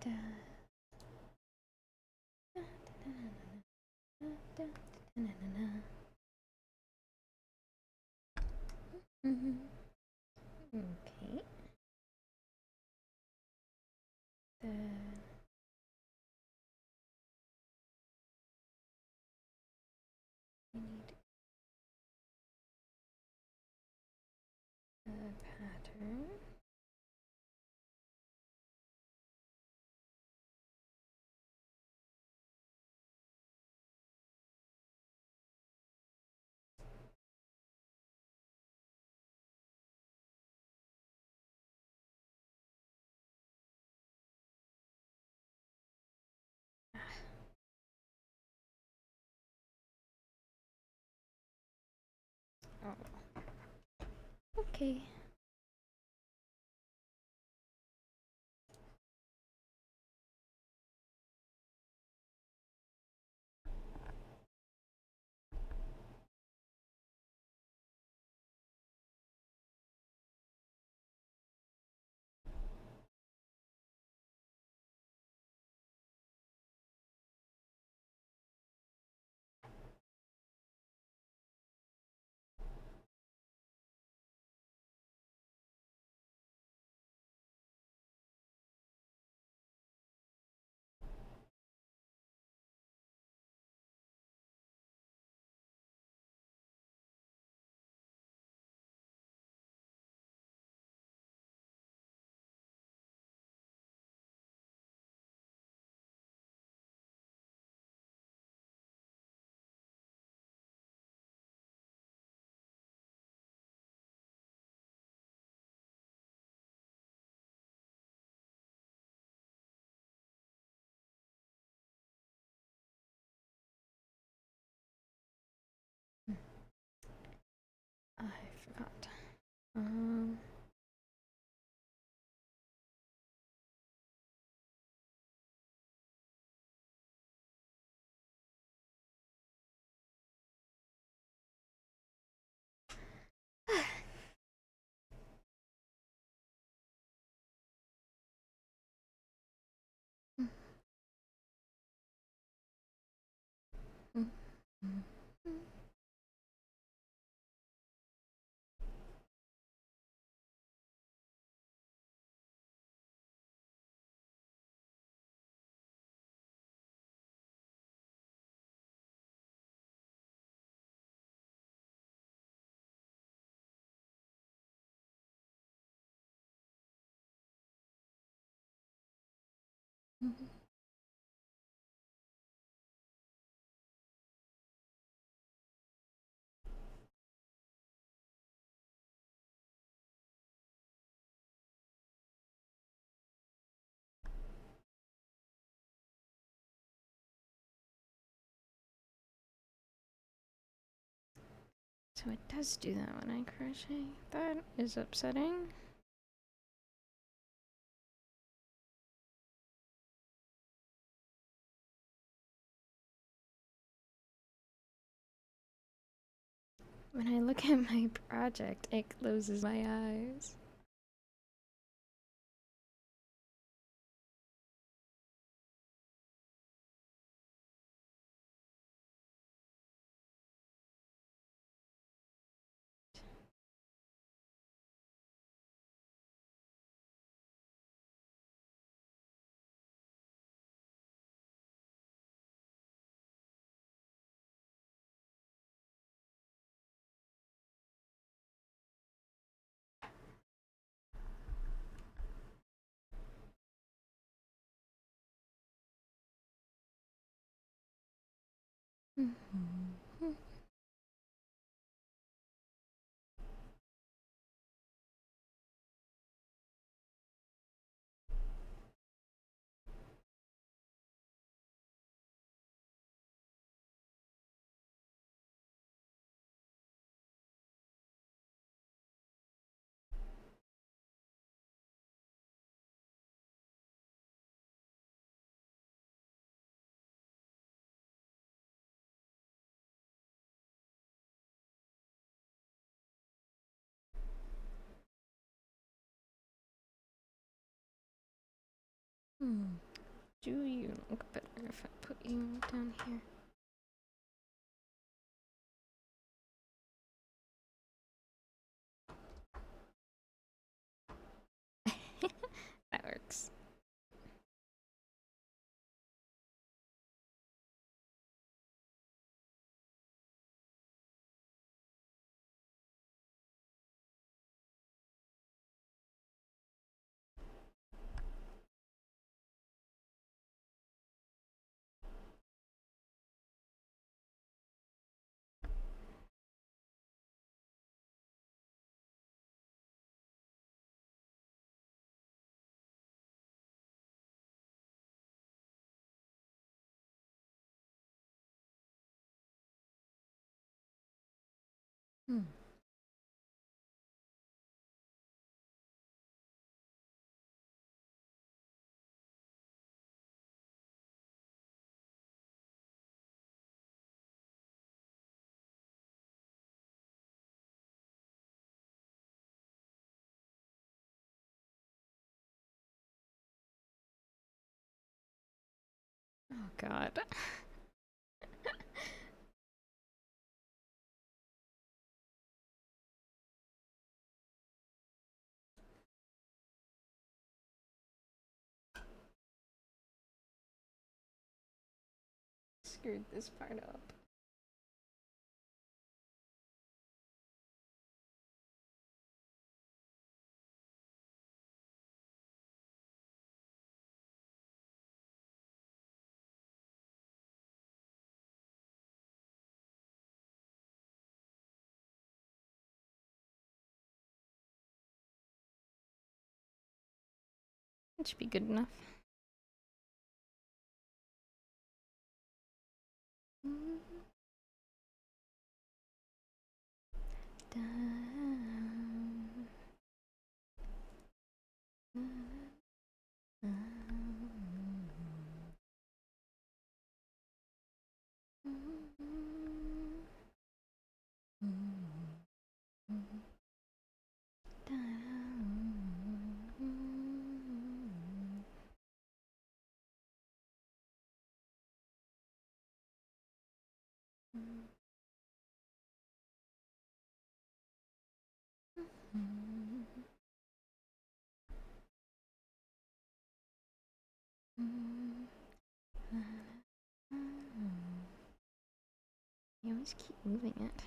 Da, da, da, okay. The we need a pattern. Oh, okay. I forgot. Um. So it does do that when I crochet. That is upsetting. When I look at my project, it closes my eyes. Do you look better if I put you down here? That works. Hmm. Oh god. Screwed this part up. That should be good enough. You always keep moving it.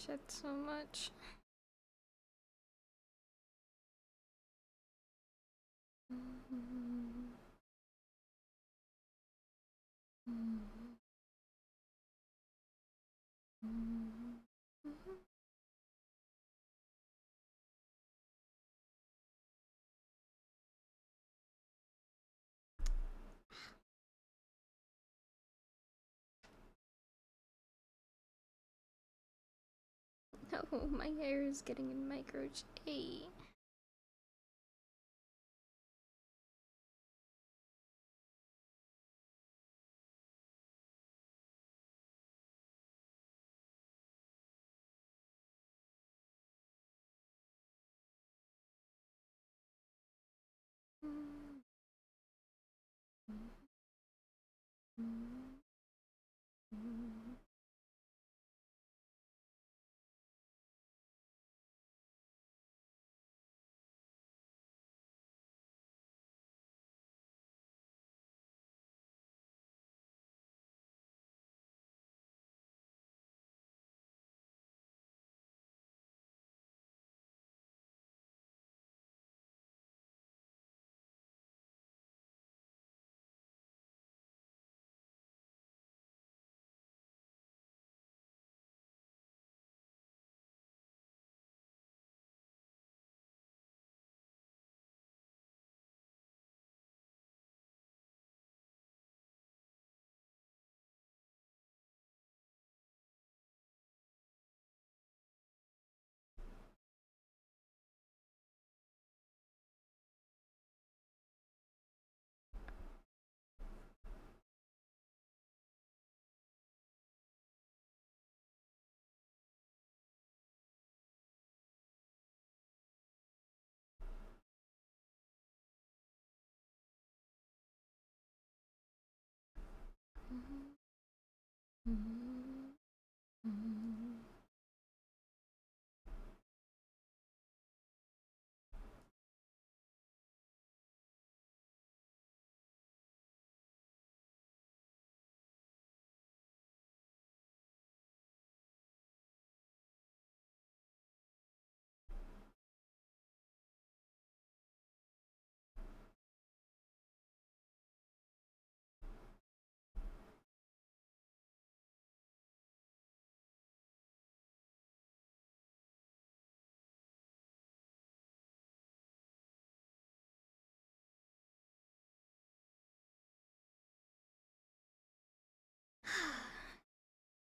Shed so much. Oh, my hair is getting in my crochet.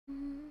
Mm.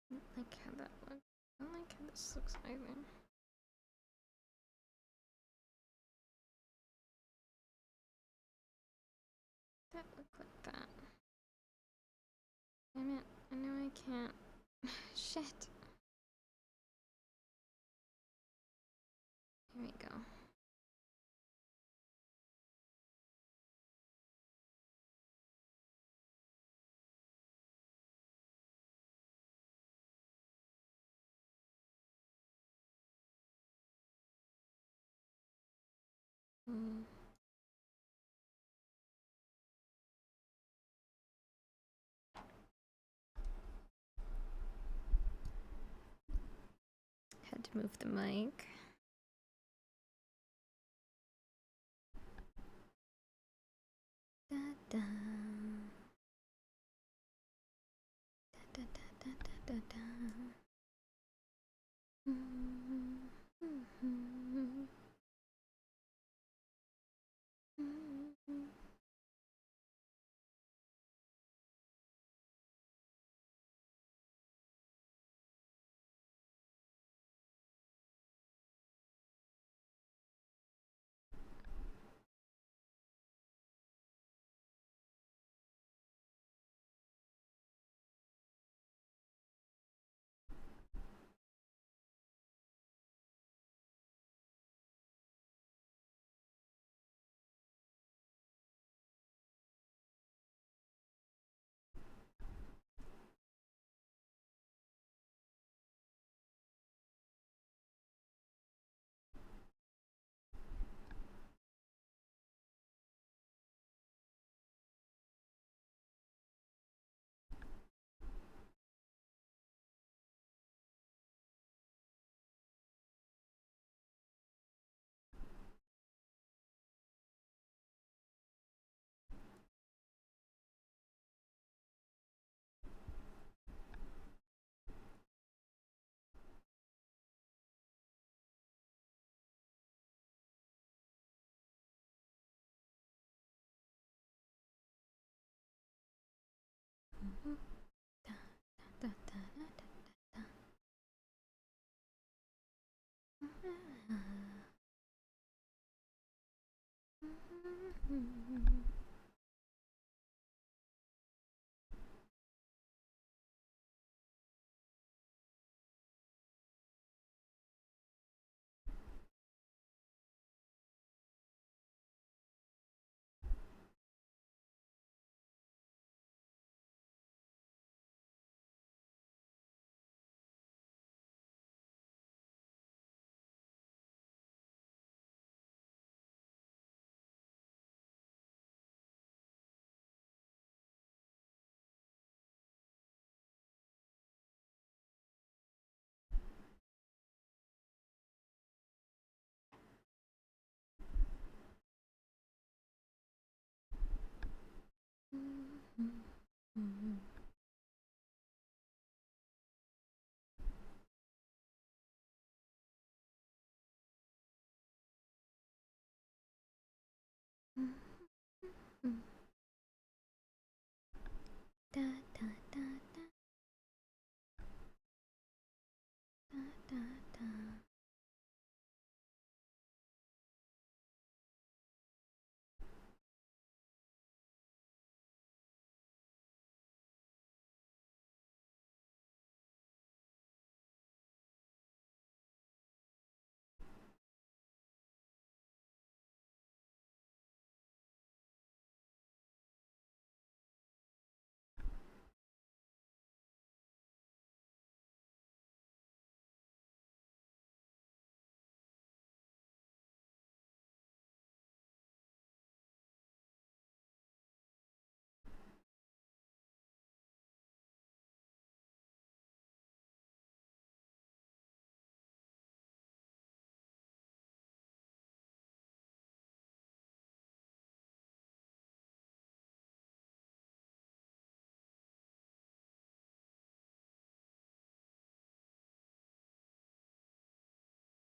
I don't like how that looks. I don't like how this looks either. That look like that. Damn it. I know I can't. Shit. Here we go. Mm. Had to move the mic. Da da. Da da da da da da.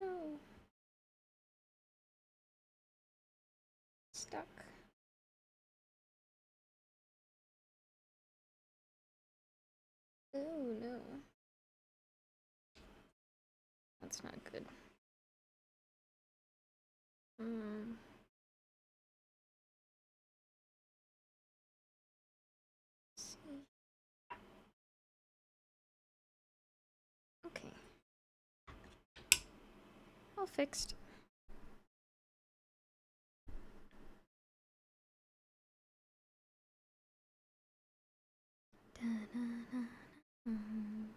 No. Stuck. Oh no. That's not good. Hmm. Let's see. Okay. All fixed. Da-na-na. Mhm.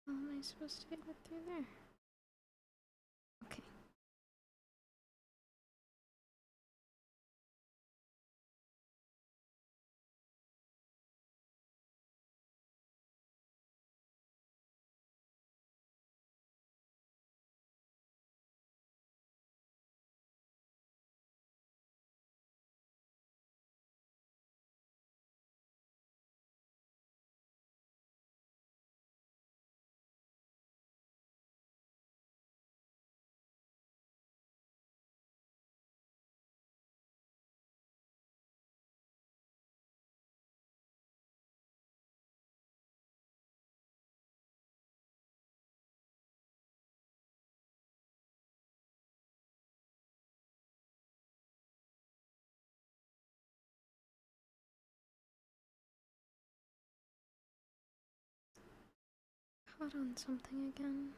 How am I supposed to get it through there? Okay. Caught on something again.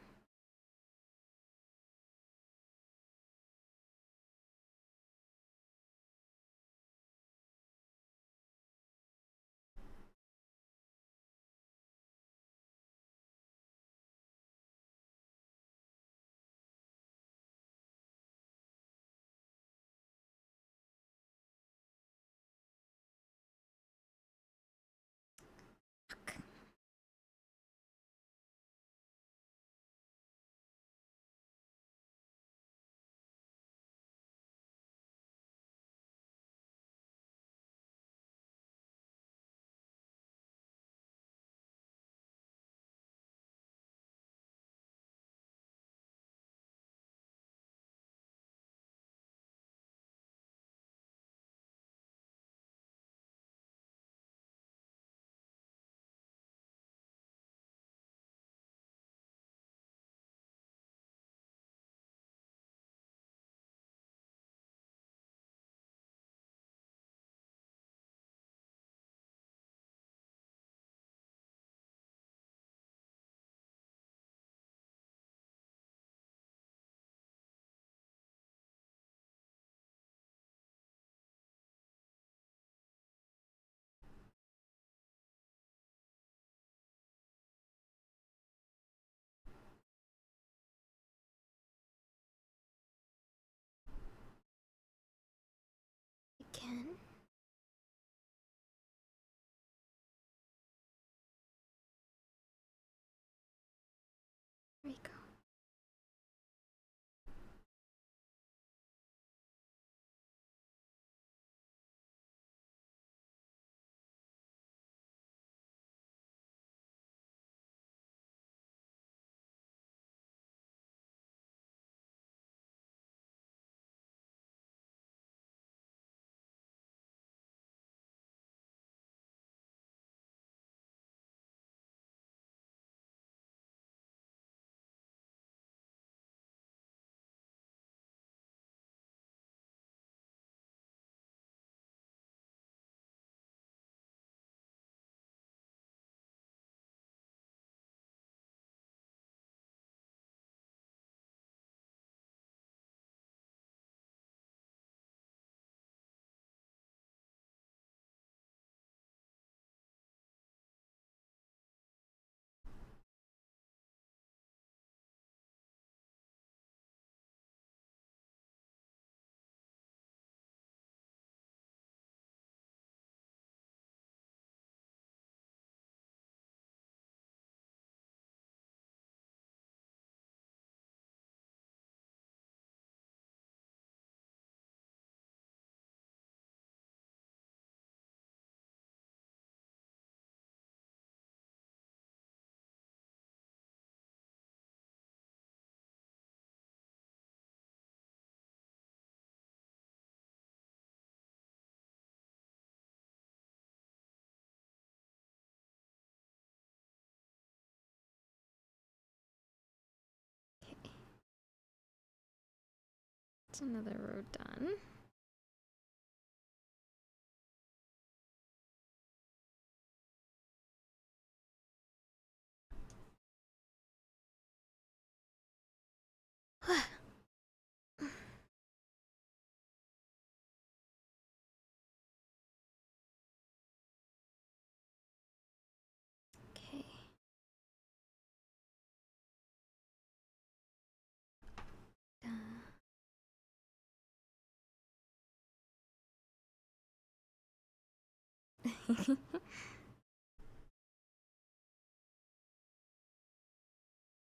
Fuck. That's another row done. Okay.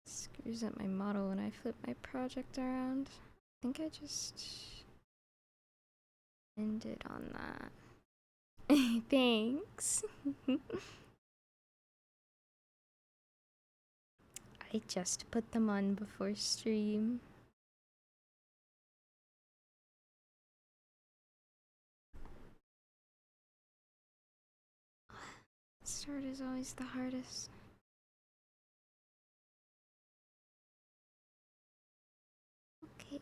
Screws up my model when I flip my project around. I think I just ended on that. Thanks. I just put them on before stream. Start is always the hardest. Okay.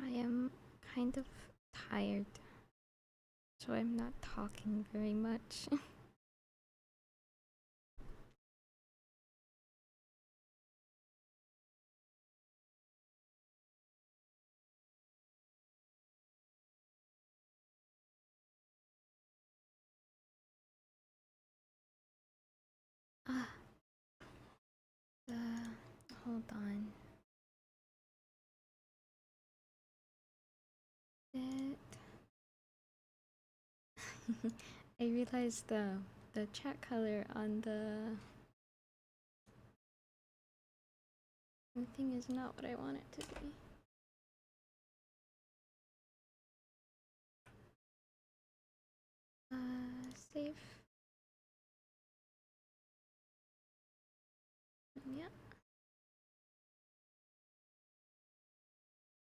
I am kind of tired, so I'm not talking very much. Ah, hold on. It. I realized the chat color on the thing is not what I want it to be. Save. Yeah.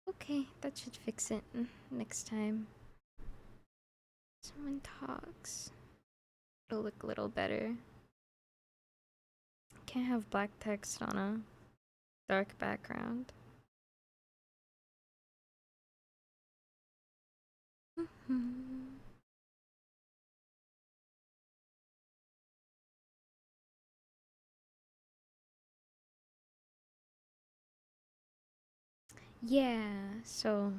Okay, that should fix it next time. Someone talks. It'll look a little better. Can't have black text on a dark background. Yeah, so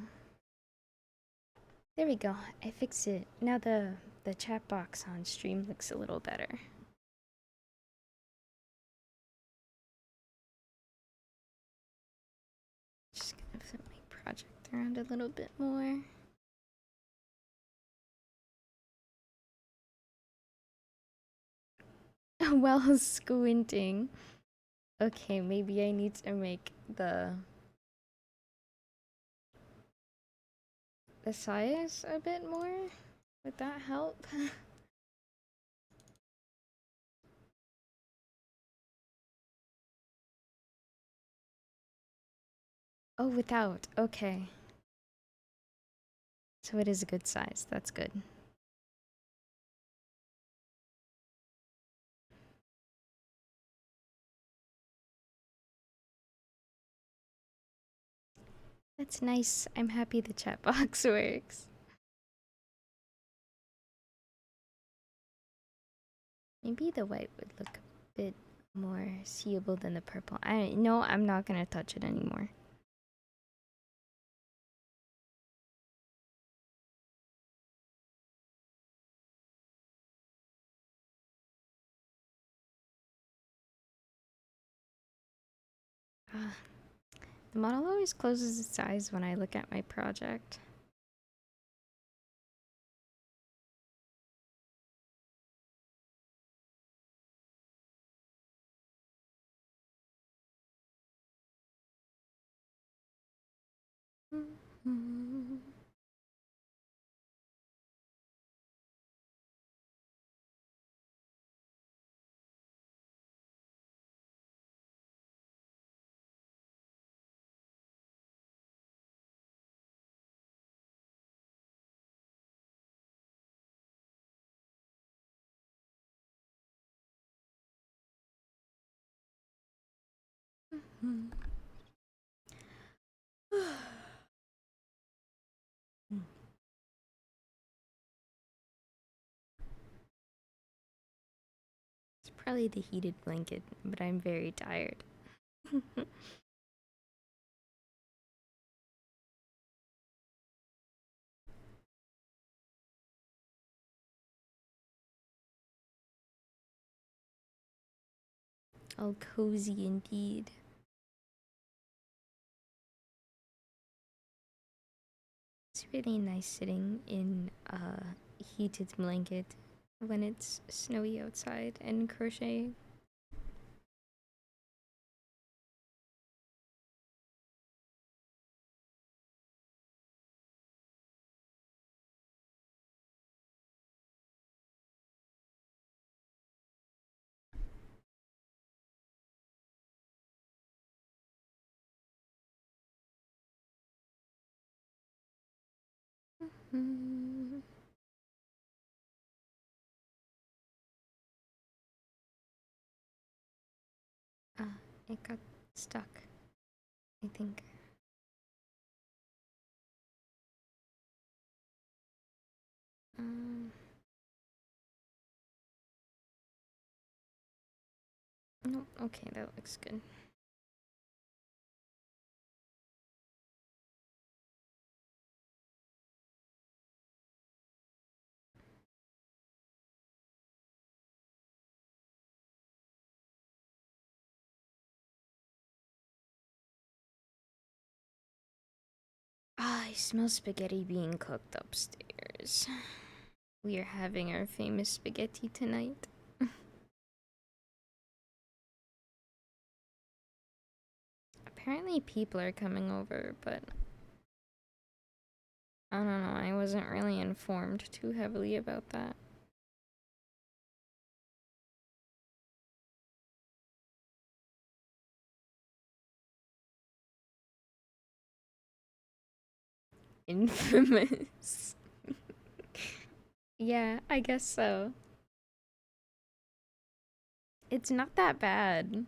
there we go. I fixed it. Now the chat box on stream looks a little better. Just gonna flip my project around a little bit more. While squinting. Okay, maybe I need to make the size a bit more. Would that help? Oh, without. Okay. So it is a good size. That's good. That's nice. I'm happy the chat box works. Maybe the white would look a bit more seeable than the purple. No, I'm not gonna touch it anymore. The model always closes its eyes when I look at my project. It's probably the heated blanket, but I'm very tired. Oh, cozy indeed. It's really nice sitting in a heated blanket when it's snowy outside and crocheting. Mm. It got stuck, I think. Um, no, okay, that looks good. Ah, I smell spaghetti being cooked upstairs. We are having our famous spaghetti tonight. Apparently people are coming over, but I don't know, I wasn't really informed too heavily about that. Infamous. Yeah, I guess so. It's not that bad.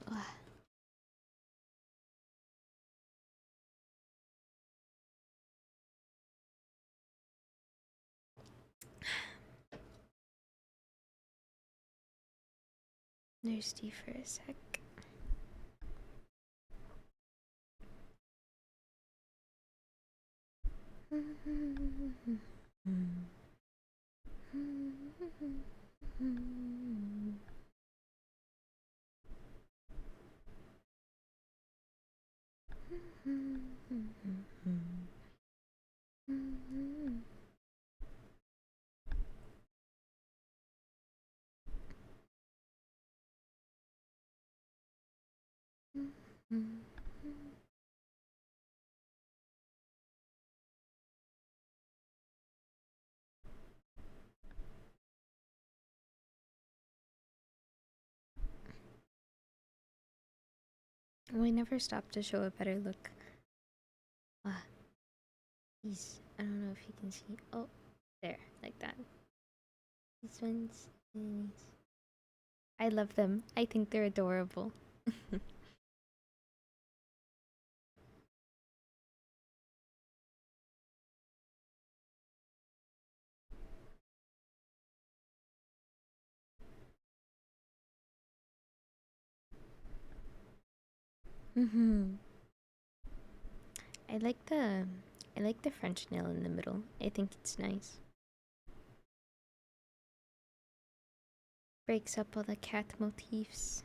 Ugh. Thirsty for a sec. We never stop to show a better look. Ah, these. I don't know if you can see. Oh, there, like that. These ones. I love them. I think they're adorable. Mhm. I like the I like the French nail in the middle. I think it's nice. Breaks up all the cat motifs.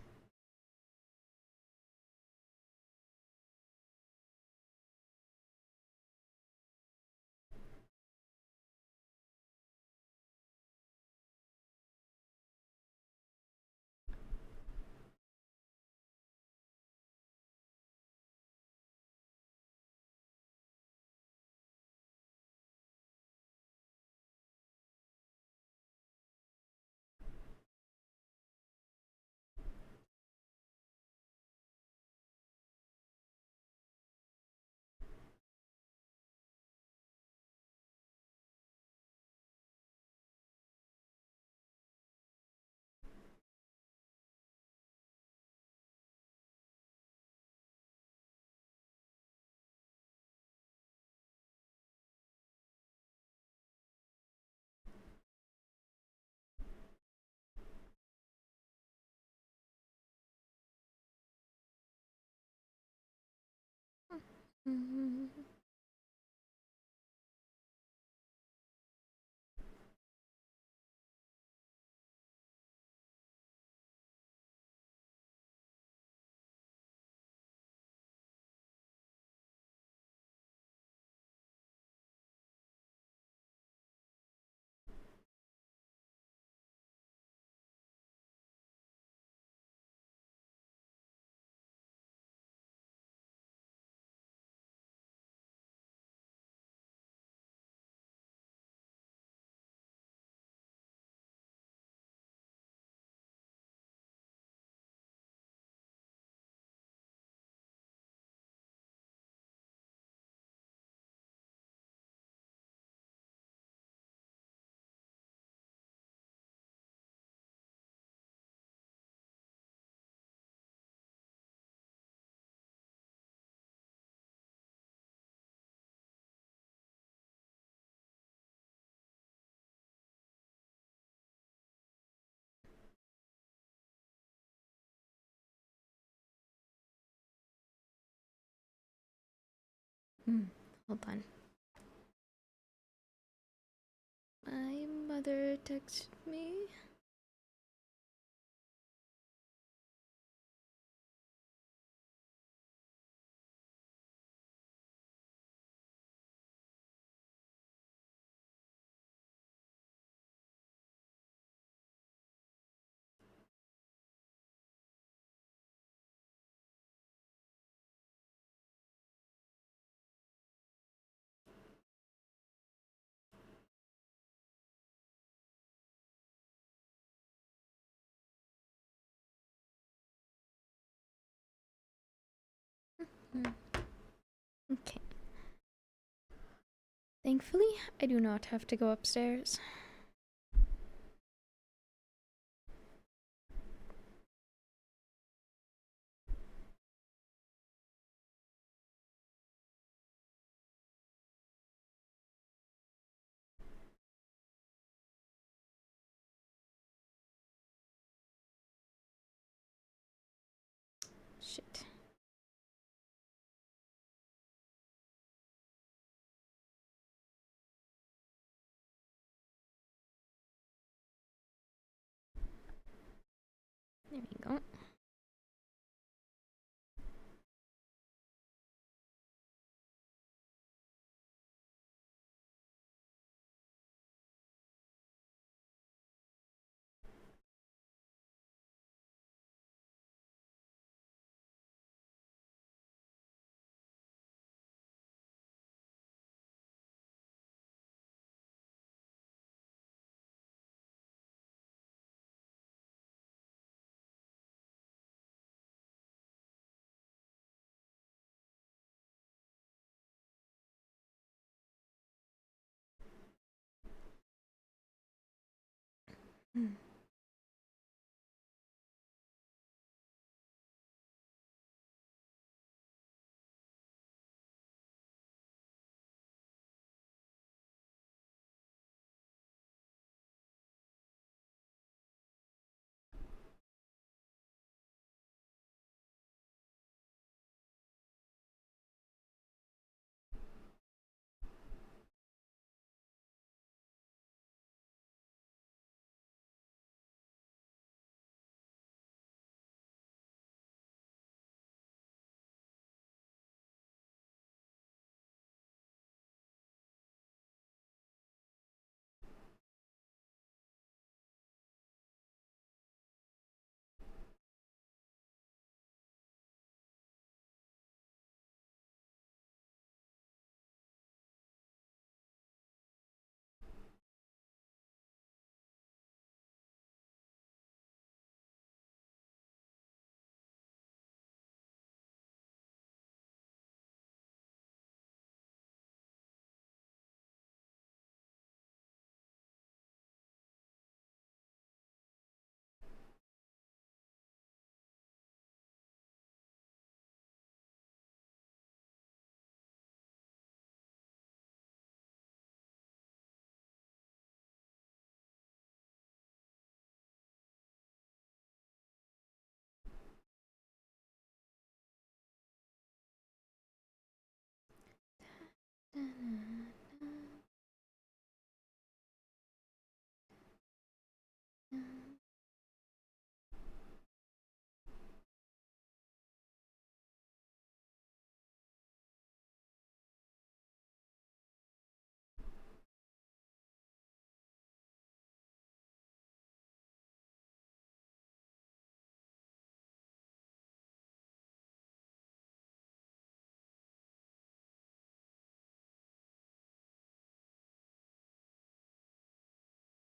Hold on. My mother texted me. Okay. Thankfully, I do not have to go upstairs. Shit. There we go.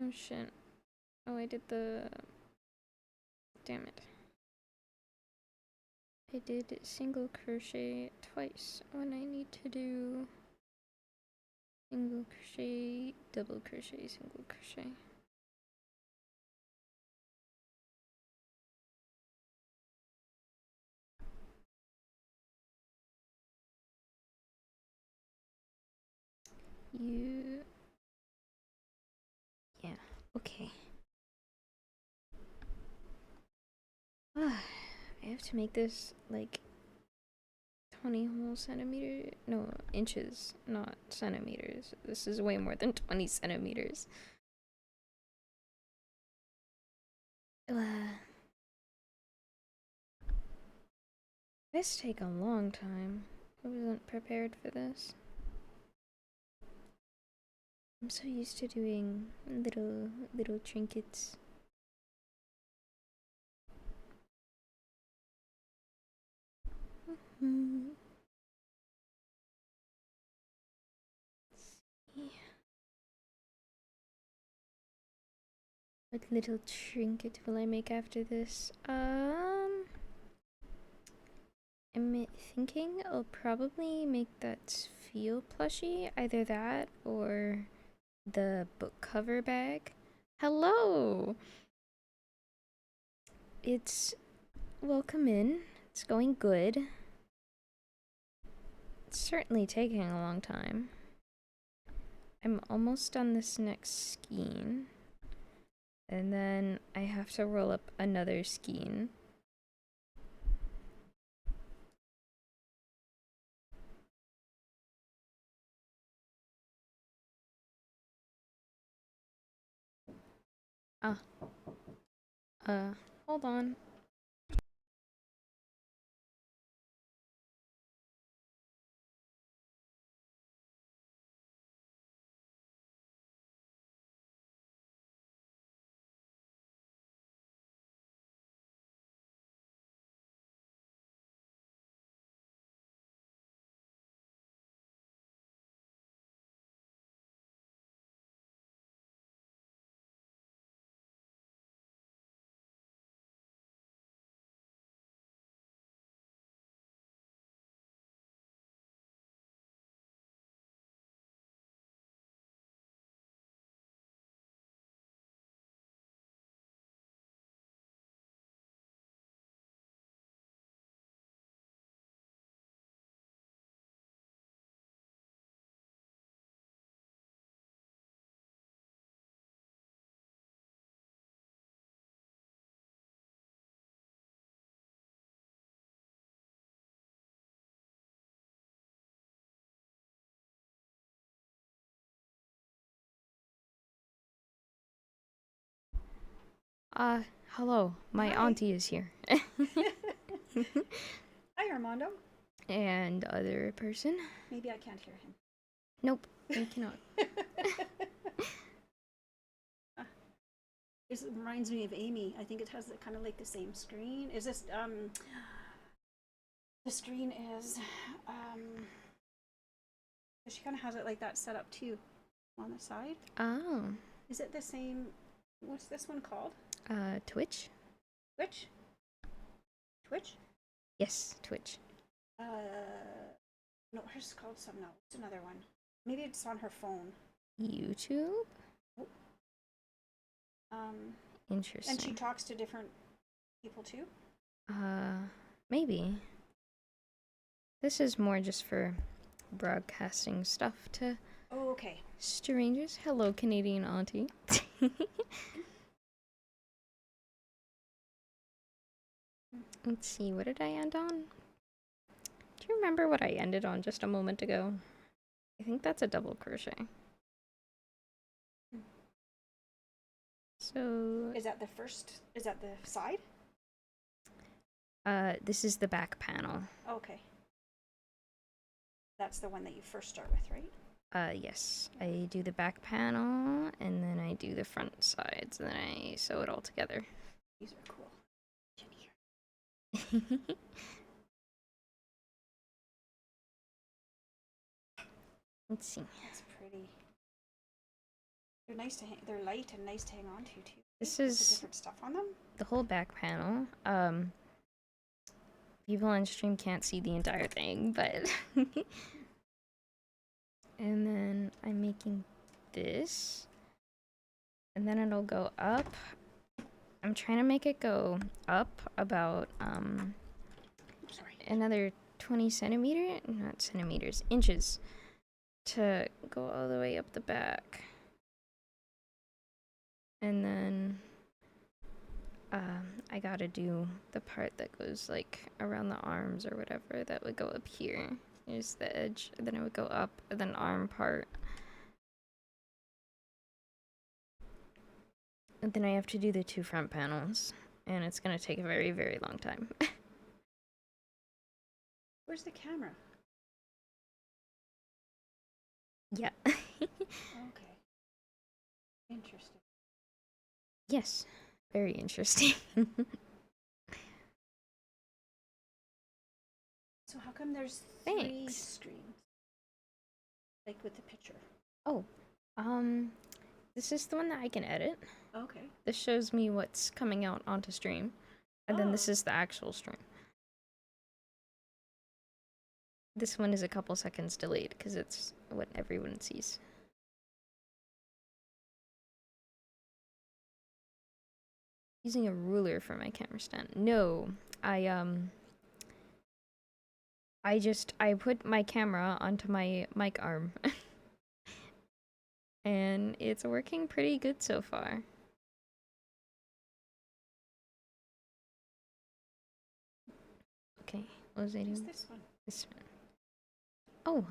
Oh shit. Oh, I did the... Damn it. I did single crochet twice when I need to do single crochet, double crochet, single crochet. You... Yeah, okay. I have to make this like 20 whole centimeter, no, inches, not centimeters. This is way more than 20 centimeters. This take a long time. I wasn't prepared for this. I'm so used to doing little trinkets. What little trinket will I make after this? I'm thinking I'll probably make that feel plushie. Either that or the book cover bag. Hello! It's... Welcome in. It's going good. It's certainly taking a long time. I'm almost done this next skein. And then I have to roll up another skein. Hold on. Hello. My Hi. auntie is here. Hi, Armando. And other person? Maybe I can't hear him. Nope, you cannot. This reminds me of Amy. I think it has kind of like the same screen. Is this the screen is she kind of has it like that set up too on the side. Oh. Is it the same? What's this one called? Twitch? Twitch? Twitch? Yes, Twitch. No, hers is called something else. It's another one. Maybe it's on her phone. YouTube? Oh. Interesting. And she talks to different people too? Maybe. This is more just for broadcasting stuff to okay. strangers. Hello, Canadian auntie. Let's see, what did I end on? Do you remember what I ended on just a moment ago? I think that's a double crochet. So Is that the first? Is that the side? this is the back panel. Okay. That's the one that you first start with, right? Yes. I do the back panel and then I do the front sides and then I sew it all together. These are cool. Let's see. That's pretty. They're nice to hang. They're light and nice to hang on to too. This With is the different stuff on them. the whole back panel. People on stream can't see the entire thing, but and then I'm making this and then it'll go up. I'm trying to make it go up about another 20 centimeter, not centimeters, inches, to go all the way up the back. And then I gotta do the part that goes like around the arms or whatever. That would go up here. Here's the edge. And then it would go up, and then arm part. And then I have to do the 2 front panels. And it's gonna take a very, very long time. Where's the camera? Yeah. Okay. Interesting. Yes. Very interesting. So how come there's 3 Thanks. screens? Like with the picture. Oh. This is the one that I can edit. Okay. This shows me what's coming out onto stream. And then this Oh. is the actual stream. This one is a couple seconds delayed because it's what everyone sees. Using a ruler for my camera stand. No, I put my camera onto my mic arm. And it's working pretty good so far. Okay, what was I doing? What's this one? This one. Oh,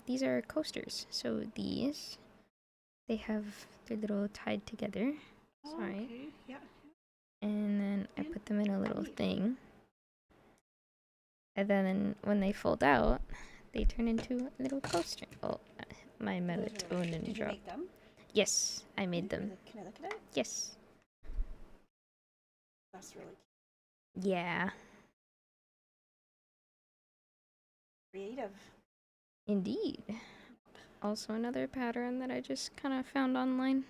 these are coasters. So these, they have their little tied together. Sorry. Okay. Yeah. And then I put them in a little Neat. thing. And then when they fold out, they turn into a little coaster. Oh, my melatonin Did you dropped. make them? Yes, I made them. Can I look at it? Yes. That's really Yeah, creative. indeed. Also another pattern that I just kind of found online.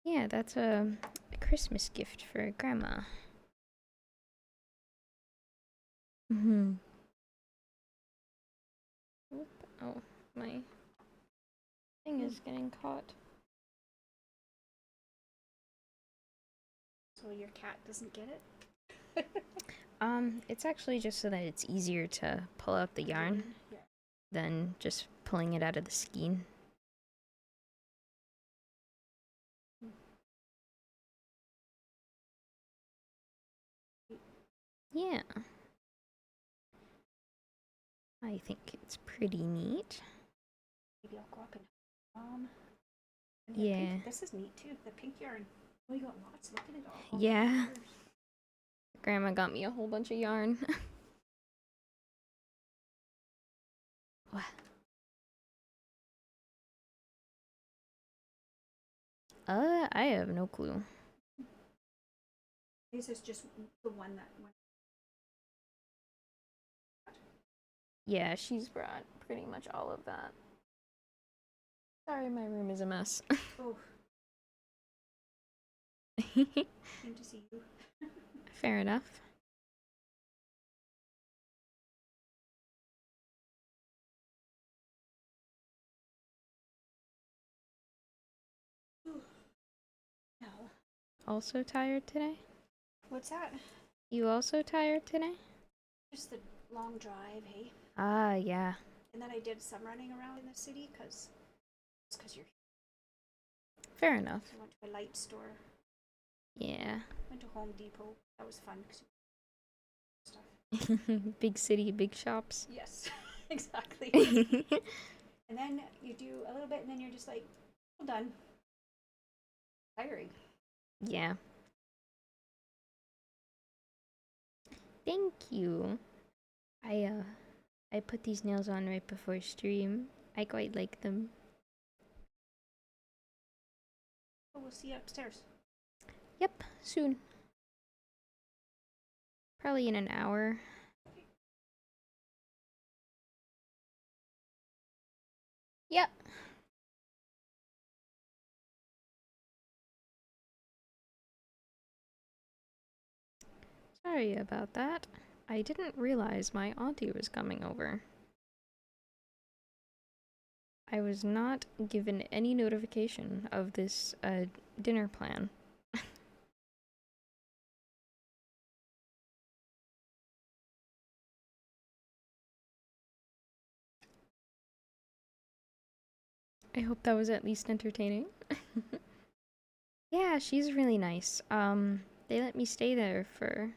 Yeah, that's a Christmas gift for Grandma. Mm-hmm. Oh, my thing is getting caught. So your cat doesn't get it? It's actually just so that it's easier to pull out the yarn Yeah. than just pulling it out of the skein. Yeah. I think it's pretty neat. Maybe I'll go up and and Yeah. Pink, this is neat too. The pink yarn. Oh, you got lots. Look at it all. Yeah. Grandma got me a whole bunch of yarn. What? I have no clue. This is just the one that went. Yeah, she's brought pretty much all of that. Sorry, my room is a mess. Oh. Came to see you. Fair enough. No. Also tired today? What's that? You also tired today? Just the long drive, hey? Ah, yeah. And then I did some running around in the city because you're. Fair enough. I went to a light store. Yeah. Went to Home Depot. That was fun. Stuff. Big city, big shops. Yes, exactly. And then you do a little bit, and then you're just like, well done. Tiring. Yeah. Thank you. I put these nails on right before stream. I quite like them. Oh, we'll see you upstairs. Yep, soon. Probably in an hour. Yep. Sorry about that. I didn't realize my auntie was coming over. I was not given any notification of this dinner plan. I hope that was at least entertaining. Yeah, she's really nice. They let me stay there for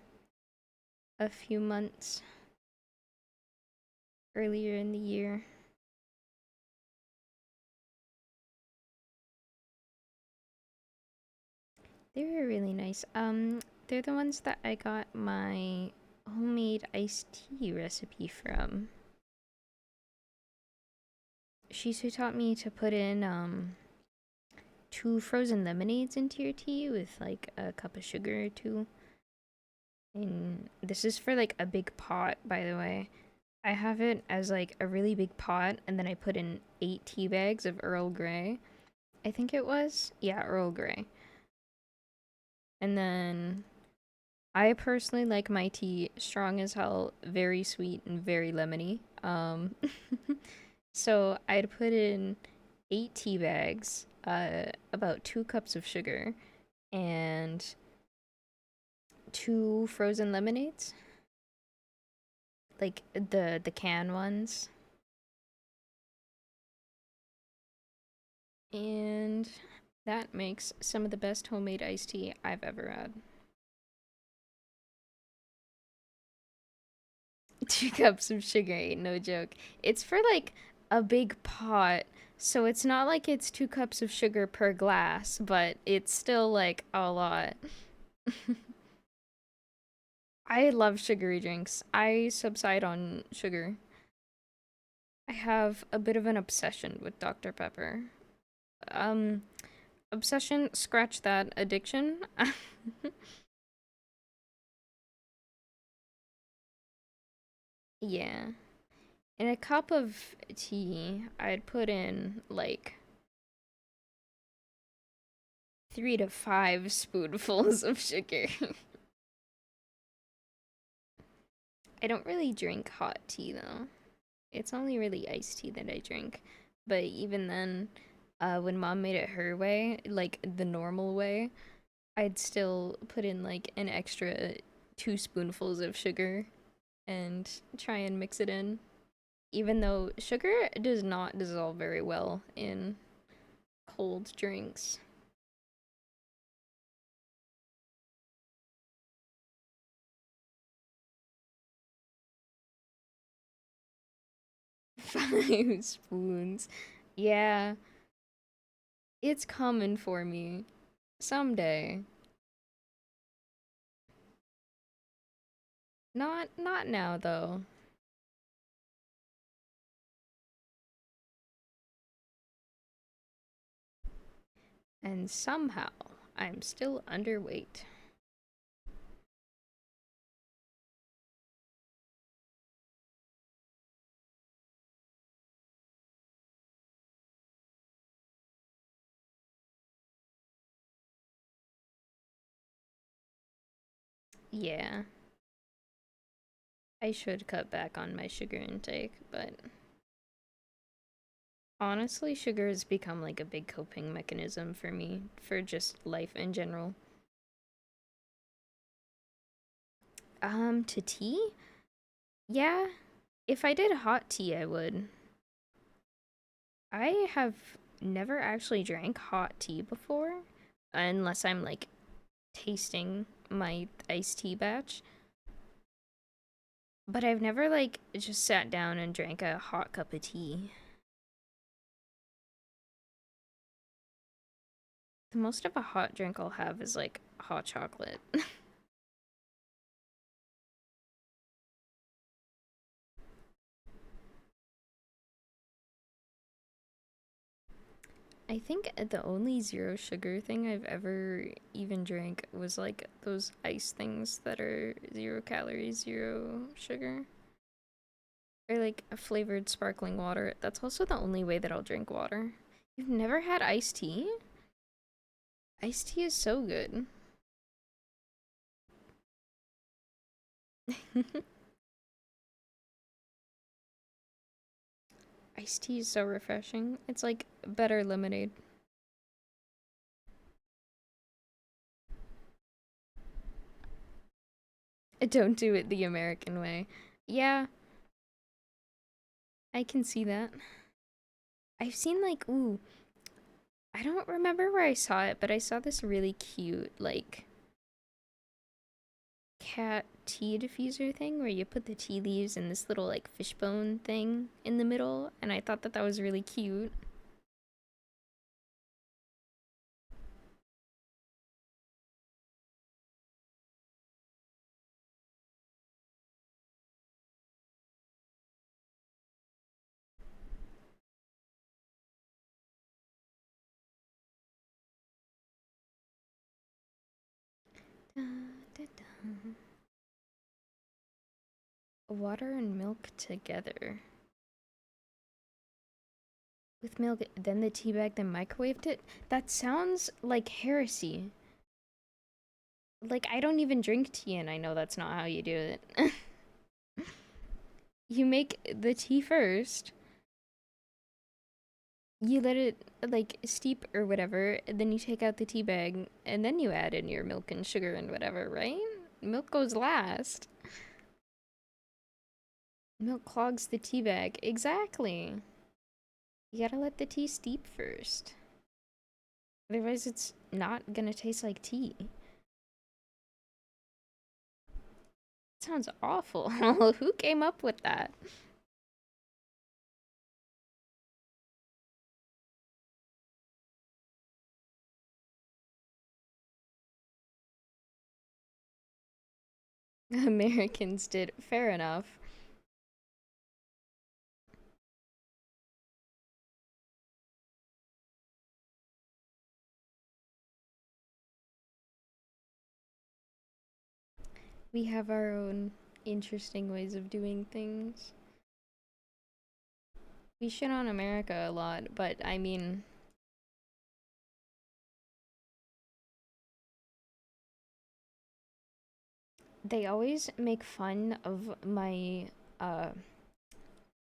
a few months earlier in the year. They were really nice. They're the ones that I got my homemade iced tea recipe from. She's who taught me to put in 2 frozen lemonades into your tea with like a cup of sugar or two. And this is for like a big pot, by the way. I have it as like a really big pot, and then I put in 8 tea bags of Earl Grey. I think it was. Yeah, Earl Grey. And then I personally like my tea strong as hell, very sweet and very lemony. So I'd put in 8 tea bags, about 2 cups of sugar, and 2 frozen lemonades, like the can ones. And that makes some of the best homemade iced tea I've ever had. 2 cups of sugar, ain't no joke. It's for like a big pot, so it's not like it's 2 cups of sugar per glass, but it's still like a lot. I love sugary drinks. I subside on sugar. I have a bit of an obsession with Dr. Pepper. Um, Obsession, scratch that. Addiction. Yeah. In a cup of tea, I'd put in like 3 to 5 spoonfuls of sugar. I don't really drink hot tea though. It's only really iced tea that I drink. But even then, when mom made it her way, like the normal way, I'd still put in like an extra 2 spoonfuls of sugar and try and mix it in. Even though sugar does not dissolve very well in cold drinks. 5 spoons. Yeah, it's coming for me. Someday. Not now though. And somehow I'm still underweight. Yeah. I should cut back on my sugar intake, but honestly, sugar has become like a big coping mechanism for me for just life in general. To tea? Yeah. If I did hot tea, I would. I have never actually drank hot tea before, unless I'm like tasting my iced tea batch. But I've never like just sat down and drank a hot cup of tea. The most of a hot drink I'll have is like hot chocolate. I think the only zero sugar thing I've ever even drank was like those ice things that are 0 calories, zero sugar. Or like a flavored sparkling water. That's also the only way that I'll drink water. You've never had iced tea? Iced tea is so good. Iced tea is so refreshing. It's like better lemonade. Don't do it the American way. Yeah, I can see that. I've seen like, ooh, I don't remember where I saw it, but I saw this really cute, like, cat tea diffuser thing where you put the tea leaves in this little, like, fishbone thing in the middle, and I thought that that was really cute. Da, da, da. Water and milk together. With milk, then the tea bag, then microwaved it? That sounds like heresy. Like, I don't even drink tea, and I know that's not how you do it. You make the tea first, you let it, like, steep or whatever, and then you take out the tea bag, and then you add in your milk and sugar and whatever, right? Milk goes last. Milk clogs the tea bag. Exactly. You gotta let the tea steep first. Otherwise, it's not gonna taste like tea. Sounds awful. Who came up with that? Americans did. Fair enough. We have our own interesting ways of doing things. We shit on America a lot, but I mean, they always make fun of my uh,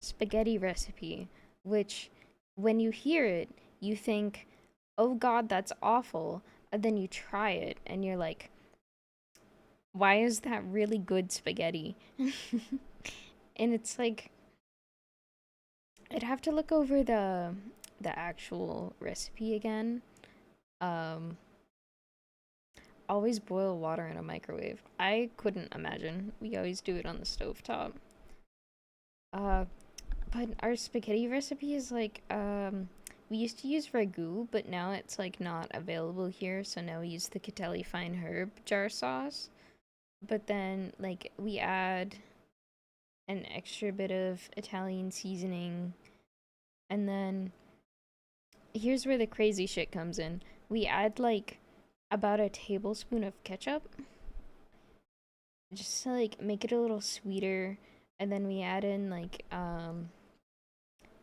spaghetti recipe, which when you hear it, you think, oh god, that's awful. And then you try it and you're like, why is that really good spaghetti? And it's like, I'd have to look over the actual recipe again. Um, always boil water in a microwave. I couldn't imagine. We always do it on the stovetop. Uh, but our spaghetti recipe is like, we used to use ragu, but now it's like not available here, so now we use the Catelli fine herb jar sauce. But then like we add an extra bit of Italian seasoning, and then here's where the crazy shit comes in. We add like about a tablespoon of ketchup just to like make it a little sweeter, and then we add in like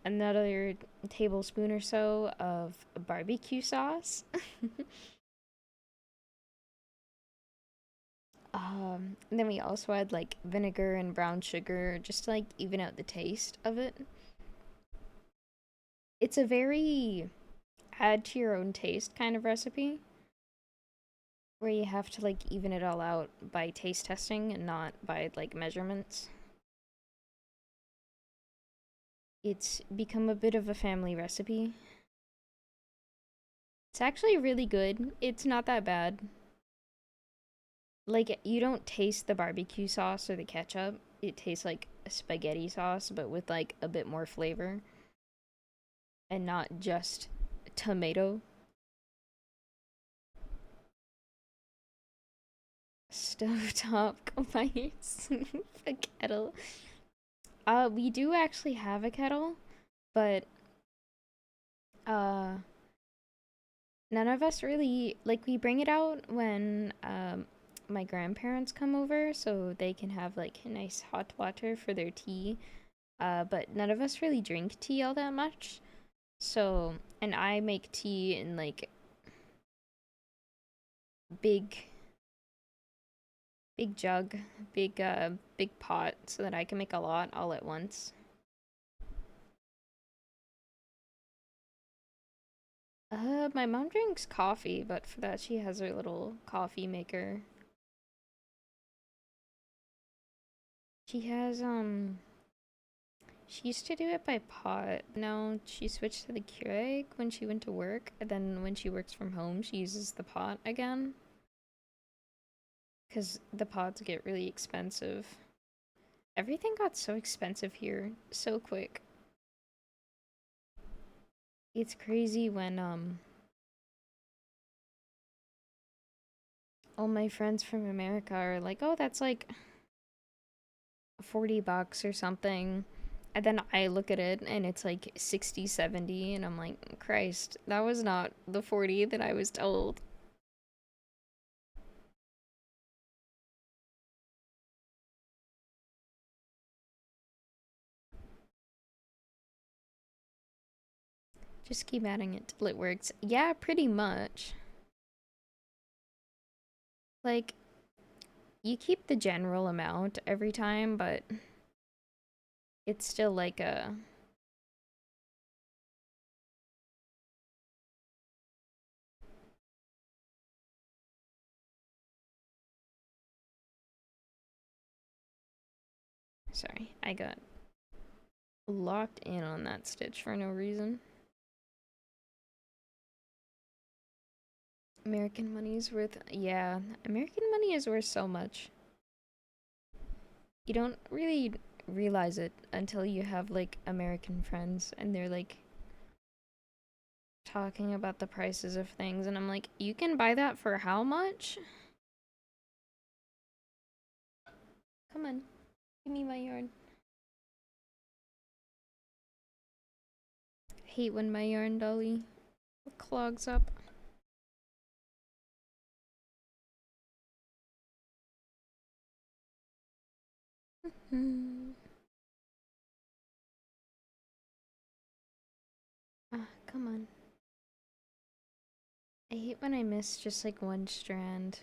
another tablespoon or so of barbecue sauce. And then we also add like vinegar and brown sugar just to like even out the taste of it. It's a very add to your own taste kind of recipe where you have to like even it all out by taste testing and not by like measurements. It's become a bit of a family recipe. It's actually really good. It's not that bad. Like, you don't taste the barbecue sauce or the ketchup. it tastes like spaghetti sauce, but with like a bit more flavor, and not just tomato. Stovetop combined a kettle. We do actually have a kettle, but uh none of us really like, we bring it out when my grandparents come over so they can have like nice hot water for their tea. But none of us really drink tea all that much. So, and I make tea in like big big jug, big pot so that I can make a lot all at once. My mom drinks coffee, but for that she has her little coffee maker. She has she used to do it by pot. Now she switched to the Keurig when she went to work, and then when she works from home, she uses the pot again. Because the pots get really expensive. Everything got so expensive here so quick. It's crazy when all my friends from America are like, "Oh, that's like $40 or something." And then I look at it and it's like 60, 70, and I'm like, "Christ, that was not the 40 that I was told." Just keep adding it till it works. Yeah, pretty much. Like, you keep the general amount every time, but it's still like a... Sorry, I got locked in on that stitch for no reason. American money is worth... Yeah, American money is worth so much. You don't really realize it until you have, like, American friends and they're, like, talking about the prices of things, and I'm like, you can buy that for how much? Come on, give me my yarn. I hate when my yarn dolly clogs up. Ah, come on. I hate when I miss just like one strand.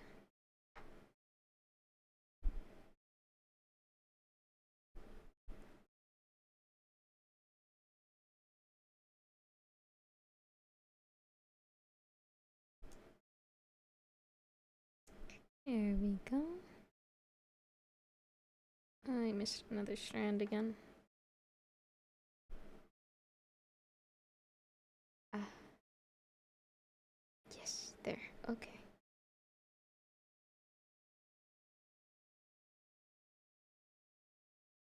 There we go. I missed another strand again. Ah. Yes, there. Okay.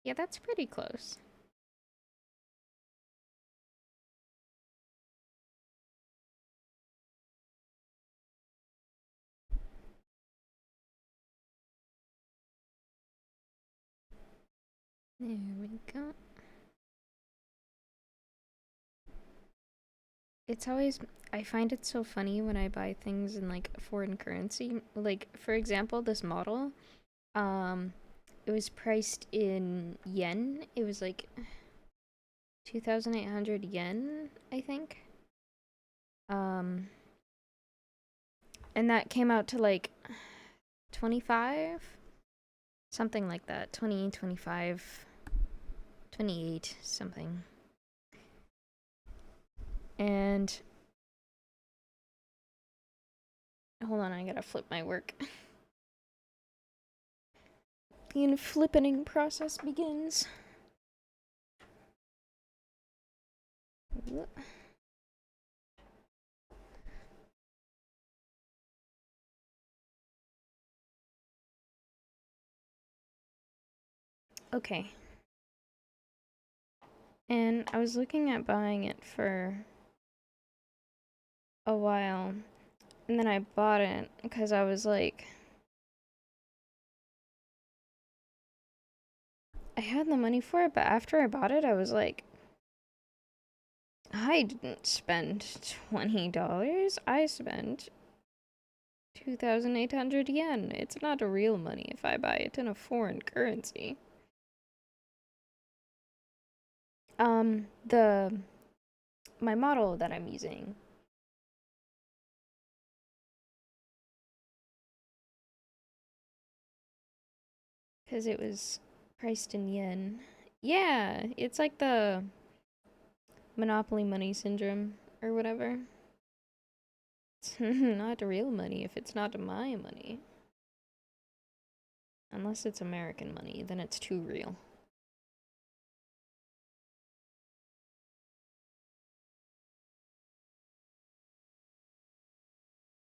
Yeah, that's pretty close. There we go. It's always... I find it so funny when I buy things in like foreign currency. Like, for example, this model, um, it was priced in yen. It was like 2,800 yen, I think. And that came out to like 25, something like that. 20, 25, 28, something. And hold on, I gotta flip my work. The inflippening process begins. Okay. And I was looking at buying it for a while, and then I bought it because I was like, I had the money for it, but after I bought it, I was like, I didn't spend $20. I spent 2,800 yen. It's not a real money if I buy it in a foreign currency. The my model that I'm using, because it was priced in yen. Yeah, it's like the monopoly money syndrome or whatever. It's not real money if it's not my money. Unless it's American money, then it's too real.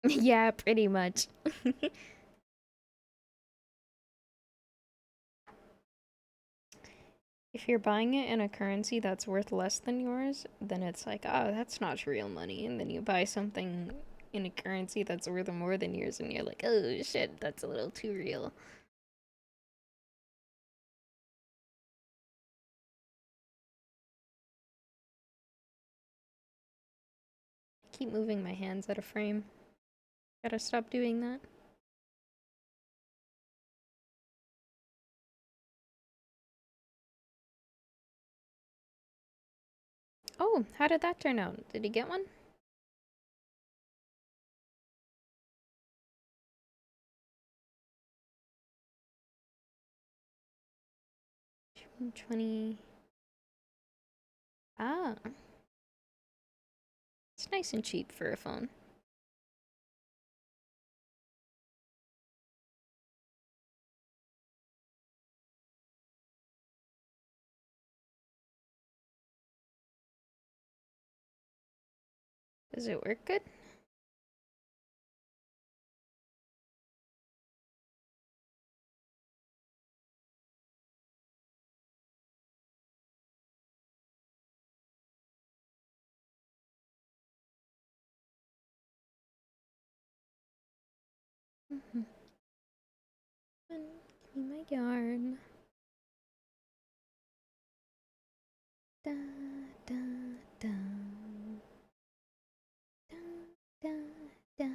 Yeah, pretty much. If you're buying it in a currency that's worth less than yours, then it's like, oh, that's not real money. And then you buy something in a currency that's worth more than yours, and you're like, oh shit, that's a little too real. I keep moving my hands out of frame. Gotta stop doing that. Oh, how did that turn out? Did he get one? 20. Ah, it's nice and cheap for a phone. Does it work good? Mm-hmm. Give me my yarn. Da, da, da. Da, da, da.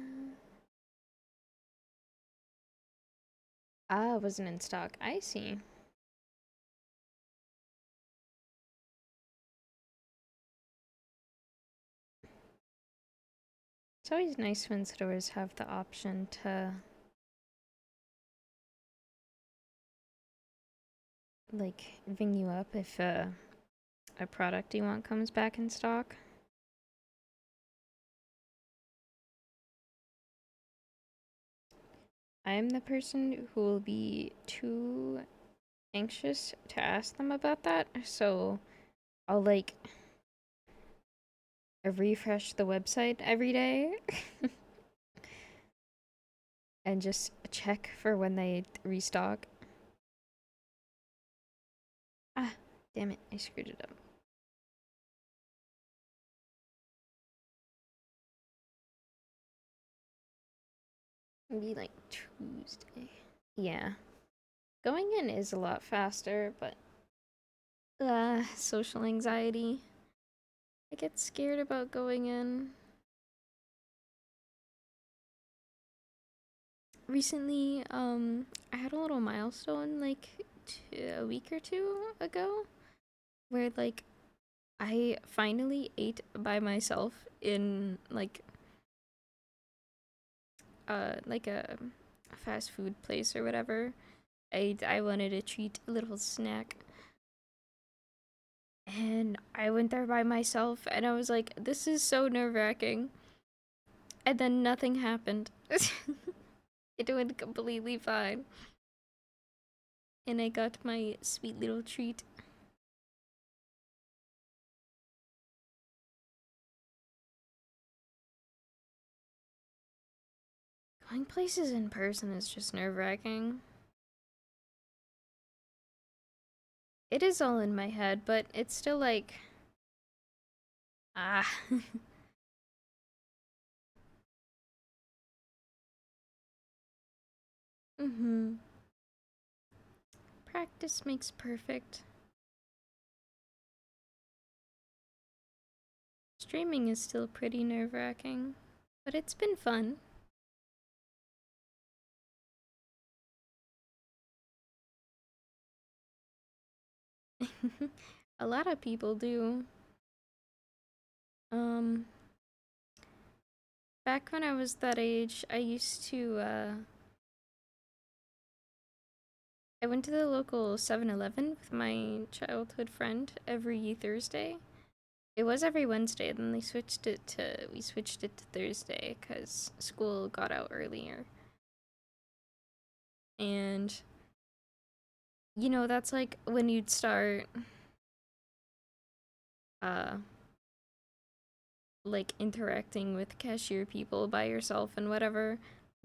Ah, it wasn't in stock. I see. It's always nice when stores have the option to, like, ring you up if a product you want comes back in stock. I'm the person who will be too anxious to ask them about that, so I'll, like, refresh the website every day and just check for when they restock. Ah, damn it, I screwed it up. Maybe like Tuesday. Yeah. Going in is a lot faster, but social anxiety. I get scared about going in. Recently, I had a little milestone like a week or two ago where like I finally ate by myself in like a fast food place or whatever. I wanted a treat, a little snack. And I went there by myself and I was like, this is so nerve-wracking. And then nothing happened. It went completely fine. And I got my sweet little treat. Going places in person is just nerve-wracking. It is all in my head, but it's still like, ah. Mm-hmm. Practice makes perfect. Streaming is still pretty nerve-wracking, but it's been fun. A lot of people do. Um, Back when I was that age, I went to the local 7-Eleven with my childhood friend every Thursday. It was every Wednesday, then we switched it to Thursday because school got out earlier. And, that's like when you'd start, uh, like interacting with cashier people by yourself and whatever.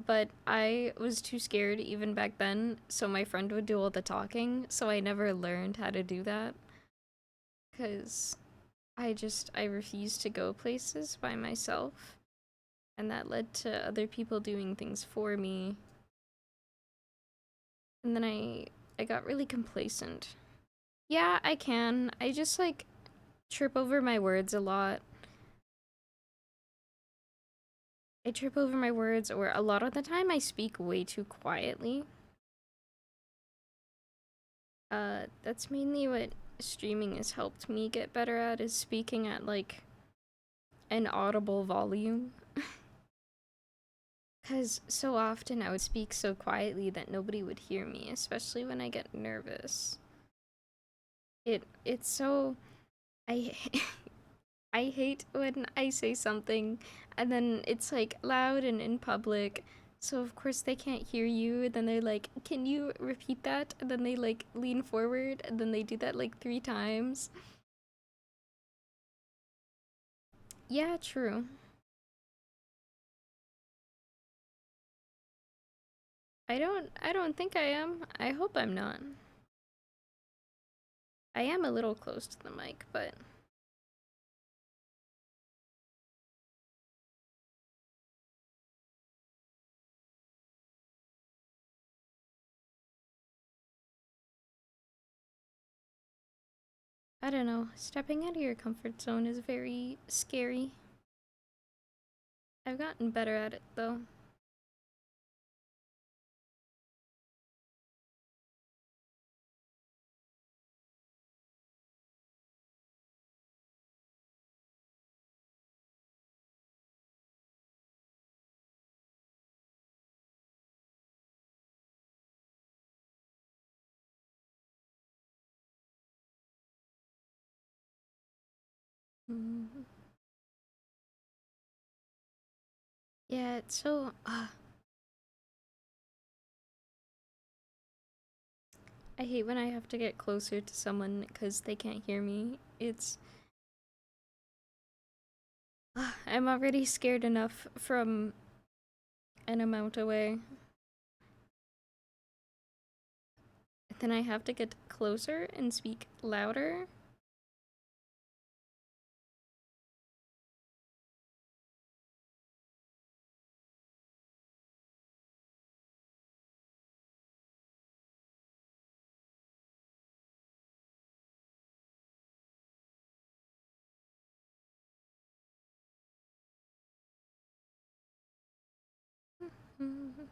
But I was too scared even back then, so my friend would do all the talking, so I never learned how to do that. Because I refused to go places by myself, and that led to other people doing things for me. And then I got really complacent. Yeah, I can. I just like trip over my words a lot. I trip over my words, or a lot of the time I speak way too quietly. That's mainly what streaming has helped me get better at, is speaking at like an audible volume. Because so often I would speak so quietly that nobody would hear me, especially when I get nervous. It's so I I hate when I say something and then it's like loud and in public. So of course they can't hear you, and then they're like, "Can you repeat that?" And then they like lean forward, and then they do that like 3 times. Yeah, true. I don't think I am. I hope I'm not. I am a little close to the mic, but I don't know. Stepping out of your comfort zone is very scary. I've gotten better at it though. Mm. Yeah, it's so I hate when I have to get closer to someone because they can't hear me. It's I'm already scared enough from an amount away. Then I have to get closer and speak louder. Mm.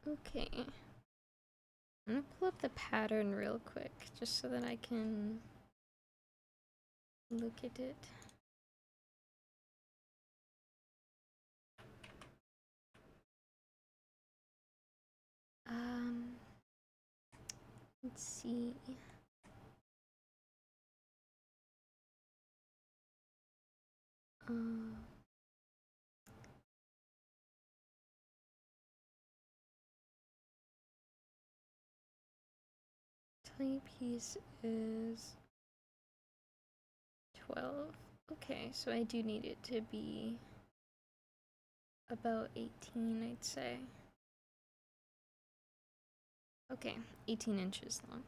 Okay. I'm gonna pull up the pattern real quick just so that I can look at it. Um, let's see. Uh, play piece is 12. Okay, so I do need it to be about 18, I'd say. Okay, 18 inches long.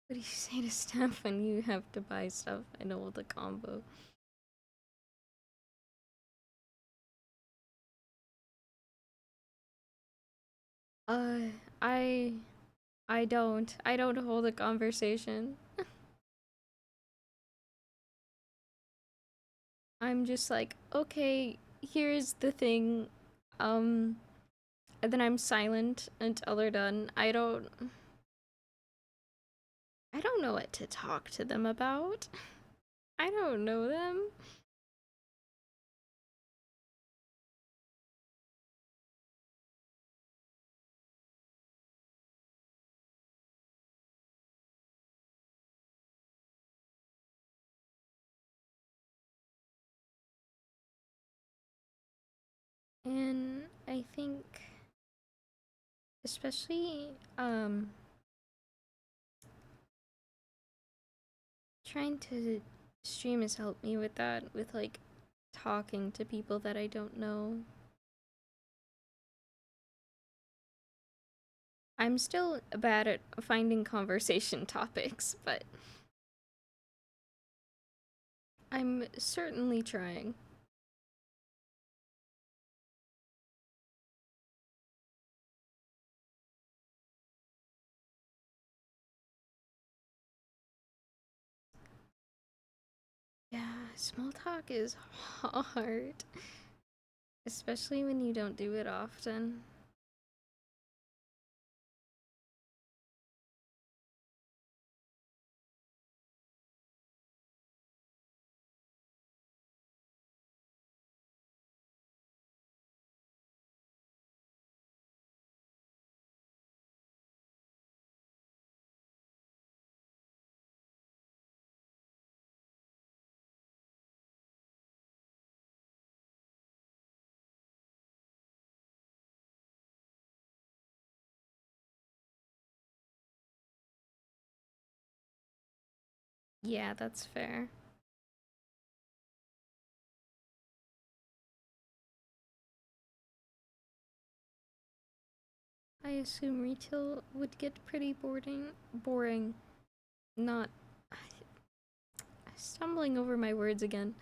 What do you say to Steph when you have to buy stuff? I know the combo. Uh, I, I don't. I don't hold a conversation. I'm just like, okay, here's the thing. And then I'm silent until they're done. I don't know what to talk to them about. I don't know them. And I think especially trying to stream has helped me with that, with like talking to people that I don't know. I'm still bad at finding conversation topics, but I'm certainly trying. Yeah, small talk is hard, especially when you don't do it often. Yeah, that's fair. I assume retail would get pretty boring. Not stumbling over my words again.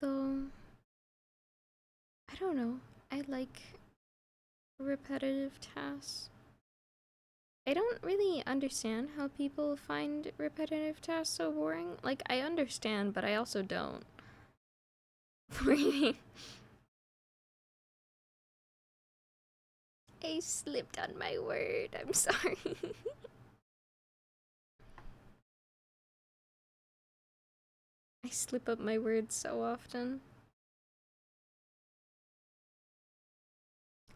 Though, I don't know. I like repetitive tasks. I don't really understand how people find repetitive tasks so boring. Like, I understand, but I also don't. I slipped on my word. I'm sorry. I slip up my words so often.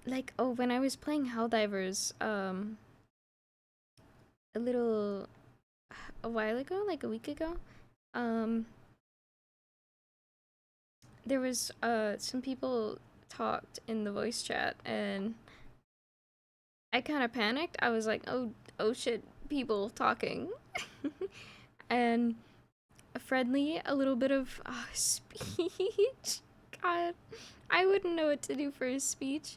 Like, oh, when I was playing Helldivers, a little a while ago, like a week ago, um, there was some people talked in the voice chat, and I kind of panicked. I was like, oh shit, people talking, and a friendly, a little bit of speech. God, I wouldn't know what to do for a speech.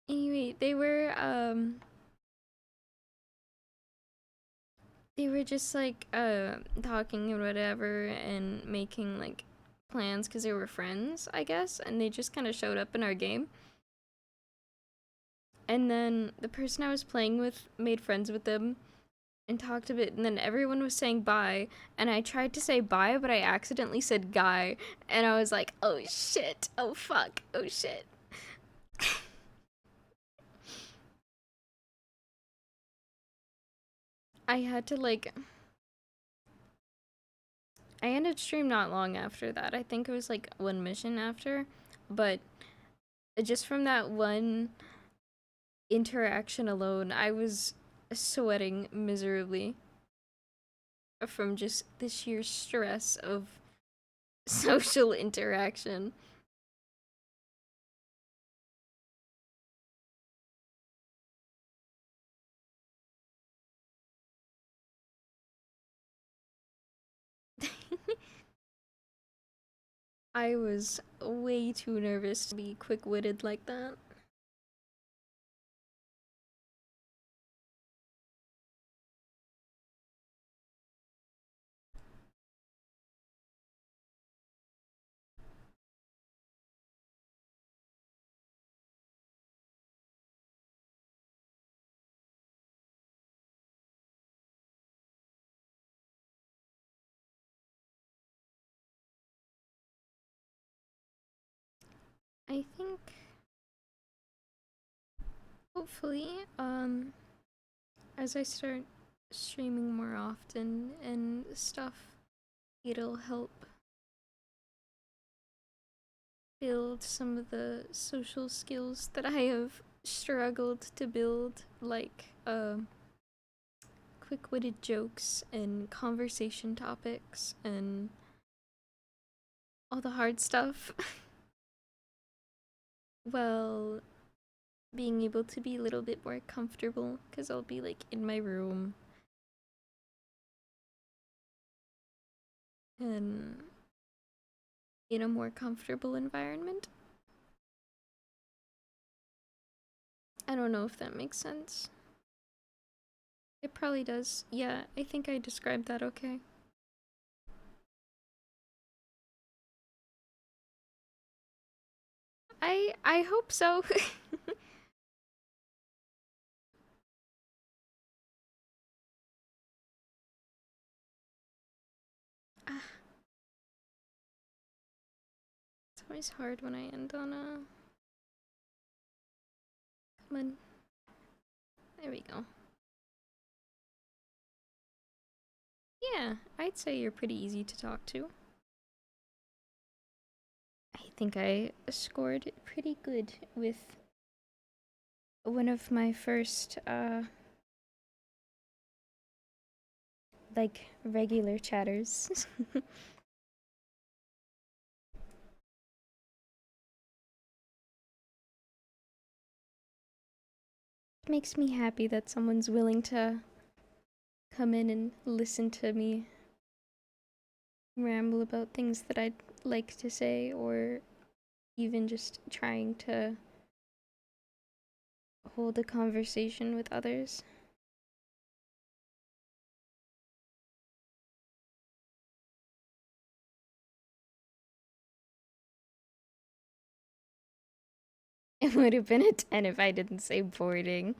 Anyway, they were just like talking and whatever and making like plans because they were friends, I guess, and they just kind of showed up in our game. And then the person I was playing with made friends with them and talked a bit, and then everyone was saying bye, and I tried to say bye, but I accidentally said guy, and I was like, oh shit, oh fuck, oh shit. I had to like I ended stream not long after that. I think it was like one mission after, but just from that one interaction alone, I was sweating miserably from just the sheer stress of social interaction. I was way too nervous to be quick-witted like that. I think hopefully, as I start streaming more often and stuff, it'll help build some of the social skills that I have struggled to build, like quick-witted jokes and conversation topics and all the hard stuff. Well, being able to be a little bit more comfortable because I'll be like in my room and in a more comfortable environment. I don't know if that makes sense. It probably does. Yeah, I think I described that okay. I hope so. Ah, it's always hard when I end on a. Come on. There we go. Yeah, I'd say you're pretty easy to talk to. I think I scored pretty good with one of my first like regular chatters. It makes me happy that someone's willing to come in and listen to me ramble about things that I'd like to say, or even just trying to hold a conversation with others. It would have been a 10 if I didn't say boarding.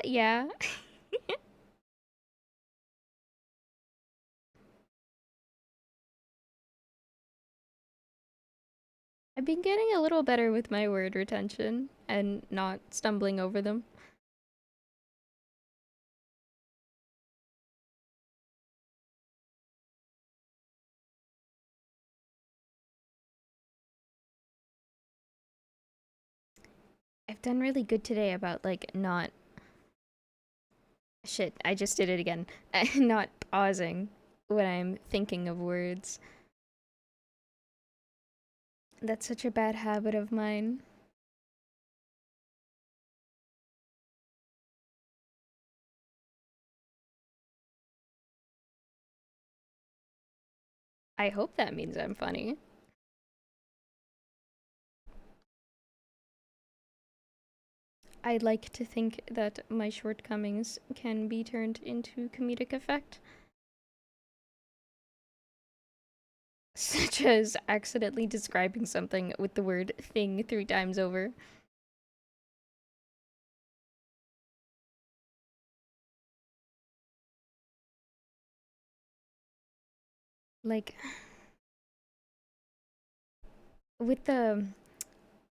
Yeah. I've been getting a little better with my word retention and not stumbling over them. I've done really good today about like not shit, I just did it again. Not pausing when I'm thinking of words. That's such a bad habit of mine. I hope that means I'm funny. I like to think that my shortcomings can be turned into comedic effect, such as accidentally describing something with the word thing 3 times over. Like with the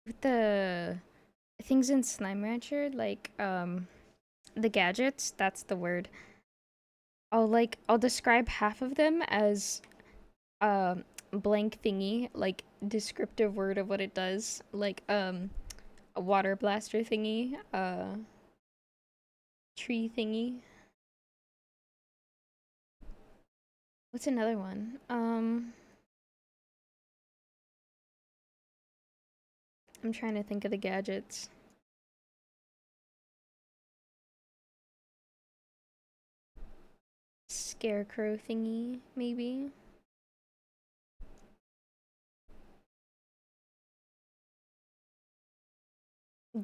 with the things in Slime Rancher, like the gadgets, that's the word. I'll describe half of them as blank thingy, like descriptive word of what it does. Like a water blaster thingy, tree thingy. What's another one? I'm trying to think of the gadgets. Scarecrow thingy, maybe?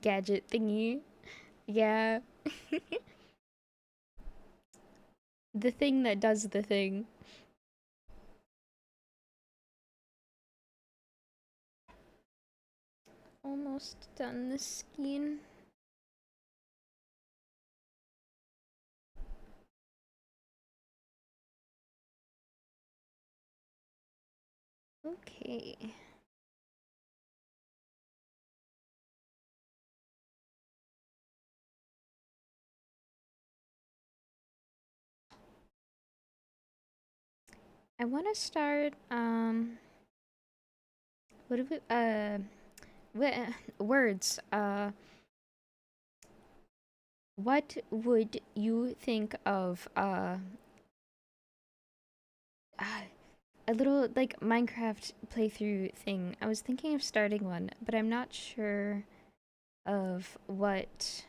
Gadget thingy. Yeah. The thing that does the thing. Almost done the skein. Okay. I want to start, what do we, words, what would you think of, a little, like, Minecraft playthrough thing? I was thinking of starting one, but I'm not sure of what,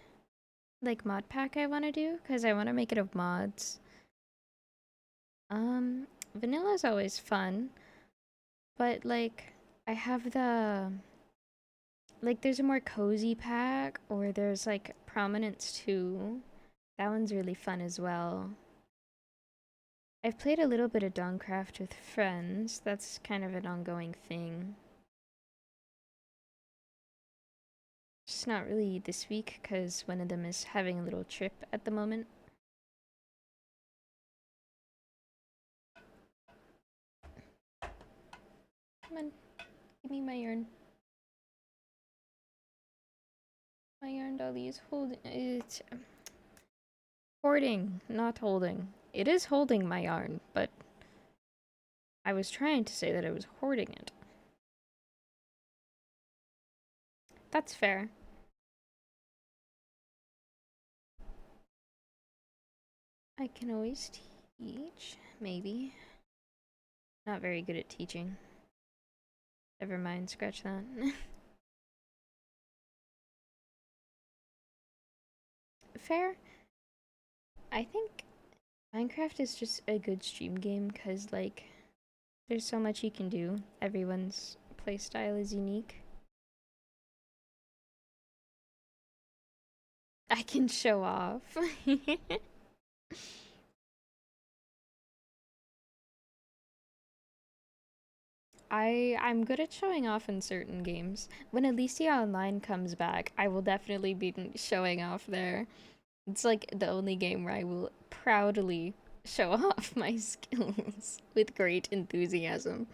like, mod pack I want to do, because I want to make it of mods. Vanilla's always fun, but, like, I have the, like, there's a more cozy pack, or there's, like, Prominence 2. That one's really fun as well. I've played a little bit of Dawncraft with friends. That's kind of an ongoing thing. Just not really this week, because one of them is having a little trip at the moment. Come on, give me my yarn. My yarn dolly is holding. It's hoarding, not holding. It is holding my yarn, but I was trying to say that I was hoarding it. That's fair. I can always teach, maybe. Not very good at teaching. Never mind, scratch that. Fair. I think Minecraft is just a good stream game because, like, there's so much you can do. Everyone's playstyle is unique. I can show off. I'm good at showing off in certain games. When Alicia Online comes back, I will definitely be showing off there. It's like the only game where I will proudly show off my skills with great enthusiasm.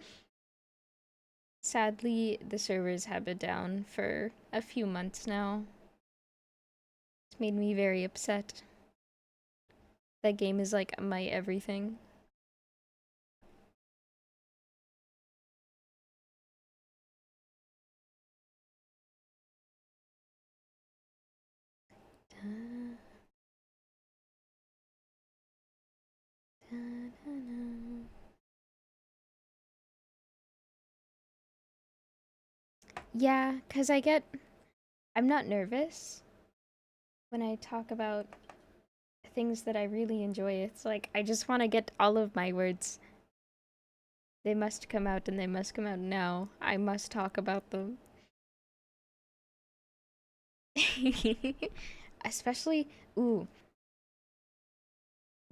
Sadly, the servers have been down for a few months now. It's made me very upset. That game is like my everything. Yeah, because I'm not nervous when I talk about things that I really enjoy. It's like, I just want to get all of my words. They must come out and they must come out now. I must talk about them. Especially, ooh,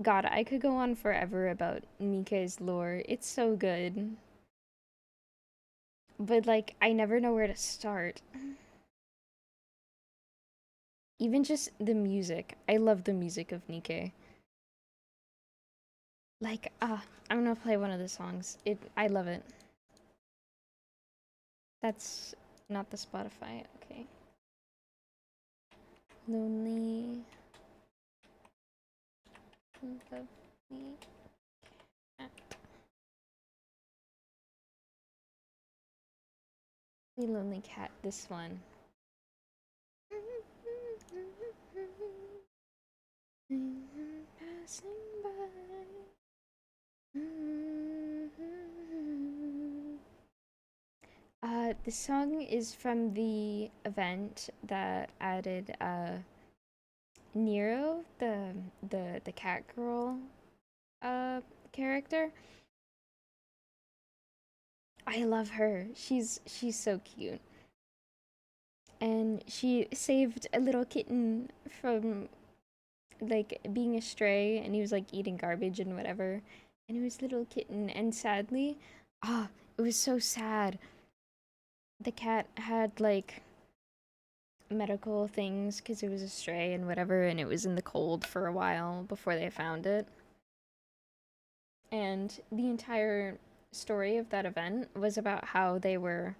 God, I could go on forever about Nike's lore. It's so good. But, like, I never know where to start. Even just the music. I love the music of Nike. Like, I'm gonna play one of the songs. I love it. That's not the Spotify. Okay. Lonely. Lovely cat. The Lonely Cat, this one. Passing by. The song is from the event that added Nero, the cat girl character. I love her. She's so cute. And she saved a little kitten from like being a stray, and he was like eating garbage and whatever. And it was a little kitten, and sadly, ah, it was so sad. The cat had like medical things because it was a stray and whatever, and it was in the cold for a while before they found it. And the entire story of that event was about how they were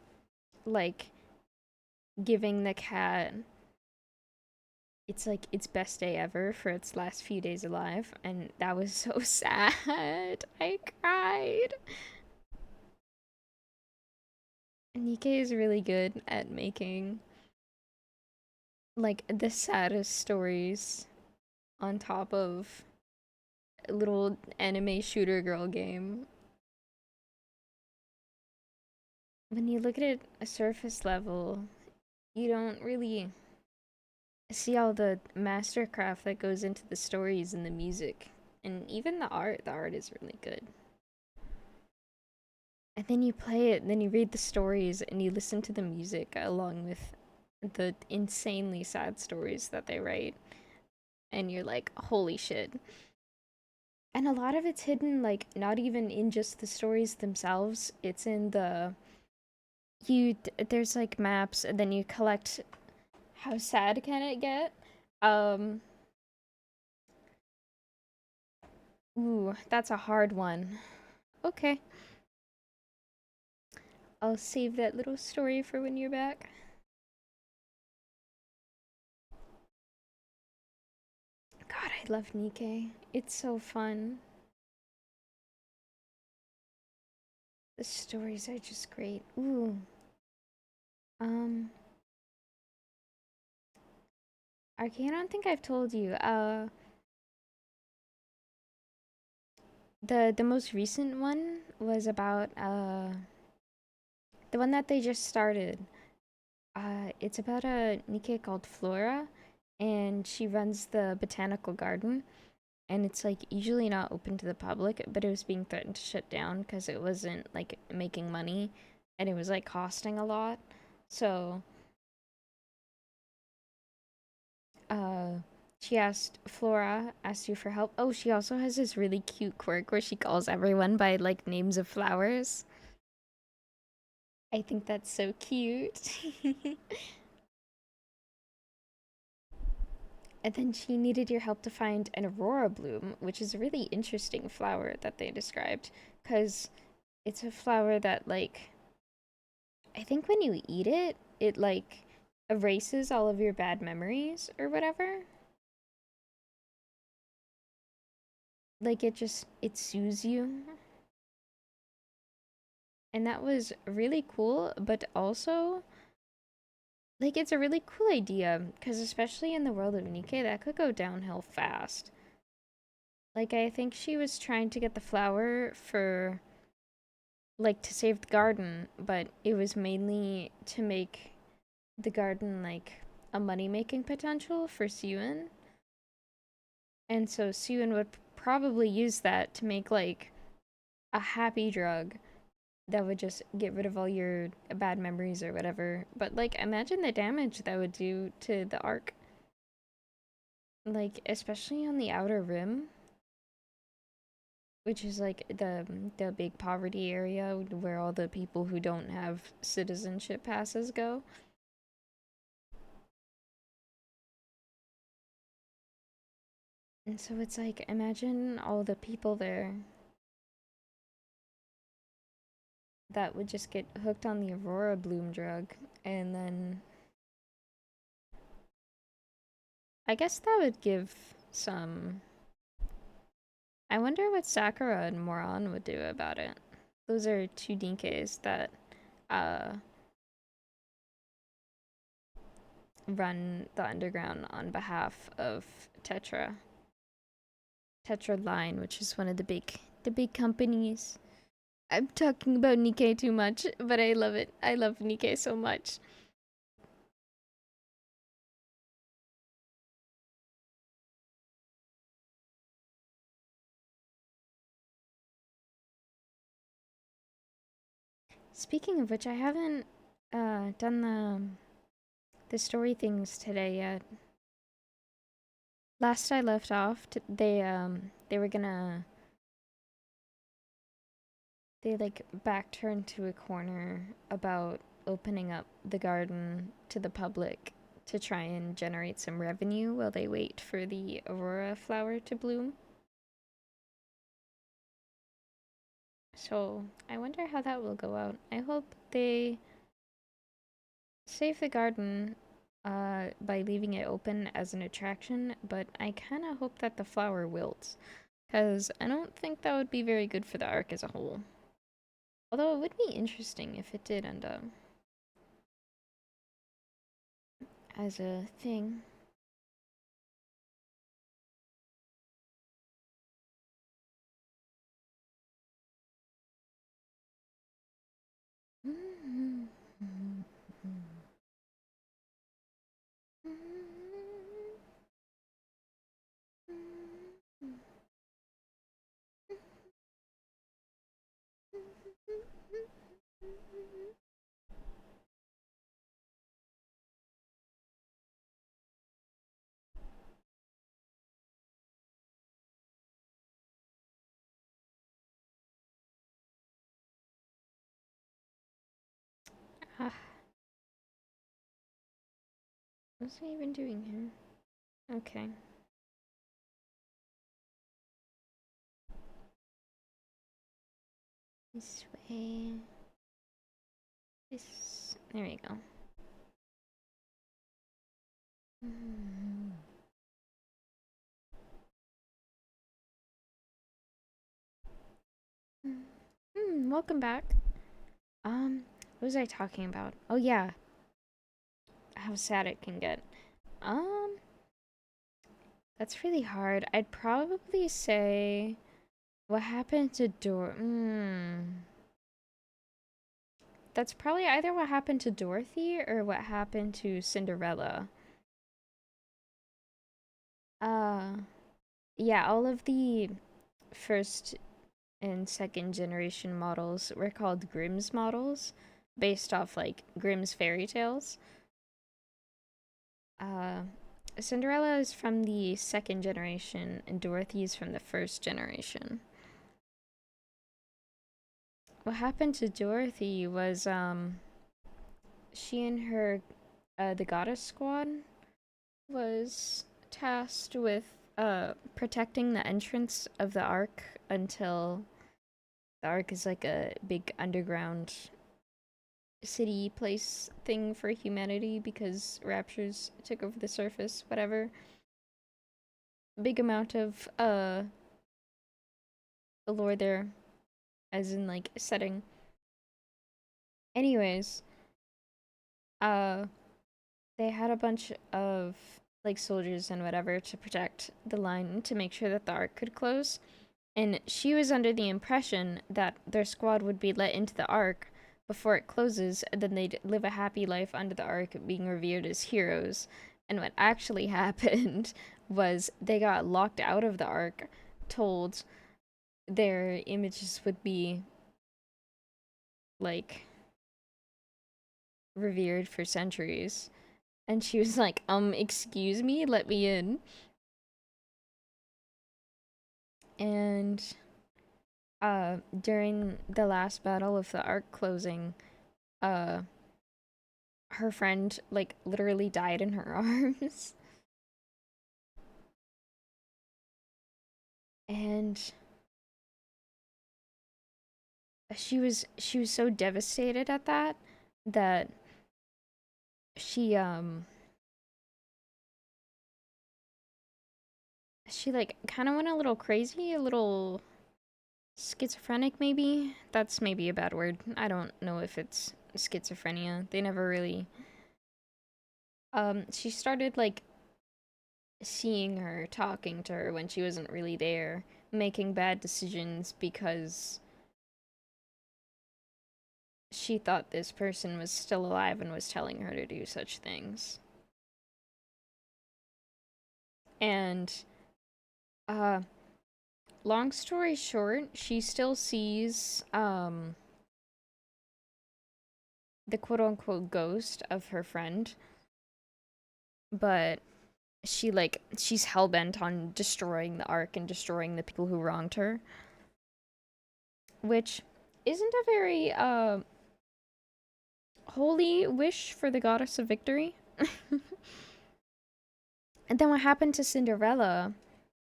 like giving the cat it's like its best day ever for its last few days alive, and that was so sad. I cried. Nikkei is really good at making like the saddest stories on top of a little anime shooter girl game. When you look at it a surface level, you don't really see all the mastercraft that goes into the stories and the music and even the art. The art is really good. And then you play it, and then you read the stories, and you listen to the music along with the insanely sad stories that they write. And you're like, holy shit. And a lot of it's hidden, like, not even in just the stories themselves, it's in there's like maps, and then you collect how sad can it get. Um, that's a hard one. Okay. I'll save that little story for when you're back. God, I love Nikkei. It's so fun. The stories are just great. Ooh. Um, I don't think I've told you. The most recent one was about the one that they just started. It's about a Nikkei called Flora, and she runs the botanical garden, and it's like usually not open to the public, but it was being threatened to shut down because it wasn't like making money, and it was like costing a lot. So uh she asked Flora asked you for help. Oh, she also has this really cute quirk where she calls everyone by like names of flowers. I think that's so cute. And then she needed your help to find an aurora bloom, which is a really interesting flower that they described cuz it's a flower that like I think when you eat it, it like erases all of your bad memories or whatever. Like it soothes you. And that was really cool, but also like it's a really cool idea because especially in the world of Nikkei, that could go downhill fast. Like I think she was trying to get the flower for like to save the garden, but it was mainly to make the garden like a money making potential for Suyun. And so Suyun would probably use that to make like a happy drug that would just get rid of all your bad memories or whatever. But like imagine the damage that would do to the arc. Like especially on the outer rim, which is like the big poverty area where all the people who don't have citizenship passes go. And so it's like imagine all the people there that would just get hooked on the Aurora Bloom drug, and then I guess that would give some. I wonder what Sakura and Moran would do about it. Those are two Dinkeys that uh, run the underground on behalf of Tetra. Tetra Line, which is one of the big companies. I'm talking about Nikkei too much, but I love it. I love Nikkei so much. Speaking of which, I haven't done the story things today yet. Last I left off, they were gonna they like backed her into a corner about opening up the garden to the public to try and generate some revenue while they wait for the aurora flower to bloom. So I wonder how that will go out. I hope they save the garden by leaving it open as an attraction, but I kind of hope that the flower wilts, because I don't think that would be very good for the arc as a whole. Although it would be interesting if it did end up as a thing. Ah, what's I even doing here? Okay. This way. This. There we go. Welcome back. What was I talking about? Oh yeah, how sad it can get. Um, that's really hard. I'd probably say what happened to That's probably either what happened to Dorothy or what happened to Cinderella. Uh, yeah, all of the first and second generation models were called Grimm's models, based off like Grimm's fairy tales. Uh, Cinderella is from the second generation, and Dorothy is from the first generation. What happened to Dorothy was she and her the goddess squad was tasked with protecting the entrance of the Ark until the Ark is like a big underground city place thing for humanity because raptures took over the surface, whatever. Big amount of lore there, as in like setting. Anyways, uh they had a bunch of like soldiers and whatever to protect the line to make sure that the Ark could close. And she was under the impression that their squad would be let into the Ark before it closes, and then they'd live a happy life under the Ark, being revered as heroes. And what actually happened was they got locked out of the Ark, told their images would be like revered for centuries. And she was like, excuse me, let me in. And during the last battle of the Ark closing, uh her friend like literally died in her arms. And she was so devastated at that that she she like kind of went a little crazy, a little schizophrenic maybe. That's maybe a bad word. I don't know if it's schizophrenia. They never really she started like seeing her, talking to her when she wasn't really there, making bad decisions because she thought this person was still alive and was telling her to do such things. And, uh, long story short, she still sees, the quote unquote ghost of her friend, but she's hell bent on destroying the Ark and destroying the people who wronged her, which isn't a very, holy wish for the goddess of victory. And then what happened to Cinderella?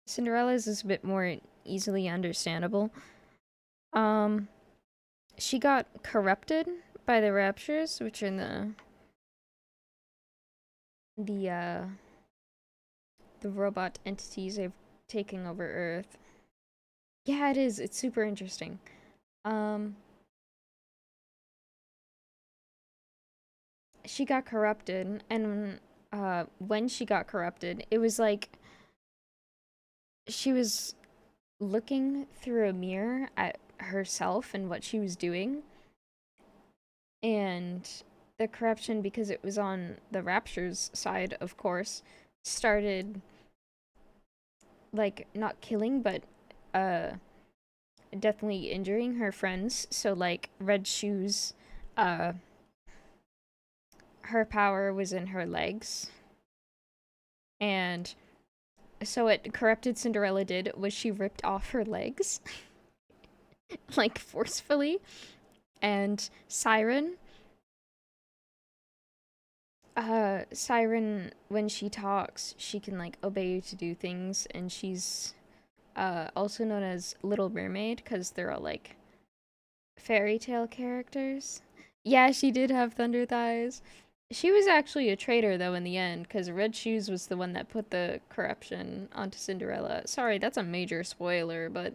Cinderella's is a bit more easily understandable. Um, she got corrupted by the Raptures, which are the uh the robot entities they've taken over Earth. Yeah, it is. It's super interesting. Um, she got corrupted, and when she got corrupted, it was like she was looking through a mirror at herself and what she was doing, and the corruption, because it was on the Rapture's side, of course, started like not killing, but uh definitely injuring her friends. So like Red Shoes, uh her power was in her legs, and so what corrupted Cinderella did was she ripped off her legs like forcefully. And Siren, when she talks, she can like obey you to do things, and she's also known as Little Mermaid because they're all like fairy tale characters. Yeah, she did have thunder thighs. She was actually a traitor though in the end, because Red Shoes was the one that put the corruption onto Cinderella. Sorry, that's a major spoiler, but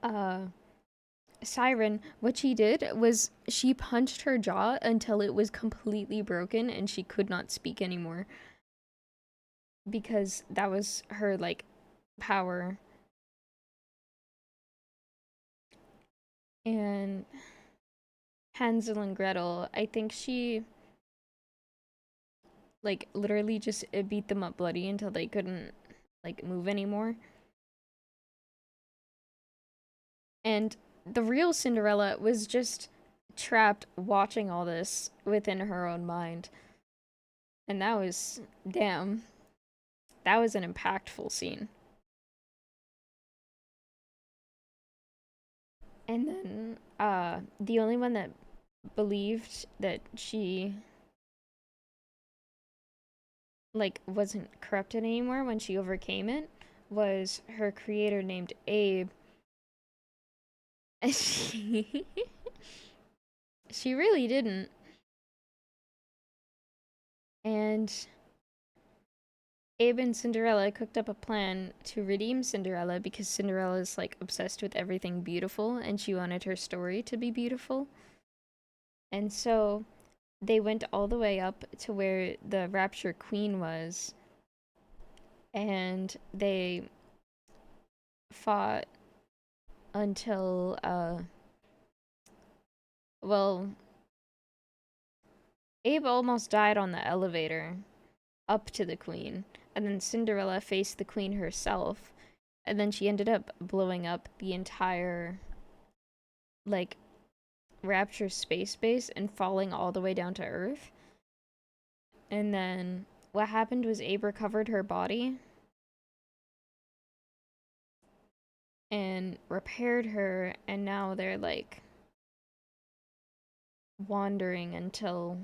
uh Siren, what she did was she punched her jaw until it was completely broken and she could not speak anymore, because that was her like power. And Hansel and Gretel, I think she like literally just beat them up bloody until they couldn't like move anymore. And the real Cinderella was just trapped watching all this within her own mind. And that was, damn, that was an impactful scene. And then the only one that believed that she like wasn't corrupted anymore when she overcame it was her creator named Abe. And she really didn't. And Abe and Cinderella cooked up a plan to redeem Cinderella because Cinderella is like obsessed with everything beautiful and she wanted her story to be beautiful. And so they went all the way up to where the Rapture Queen was, and they fought until well, Abe almost died on the elevator up to the queen, and then Cinderella faced the queen herself, and then she ended up blowing up the entire like Rapture space base and falling all the way down to Earth. And then what happened was Abe recovered her body and repaired her, and now they're like wandering until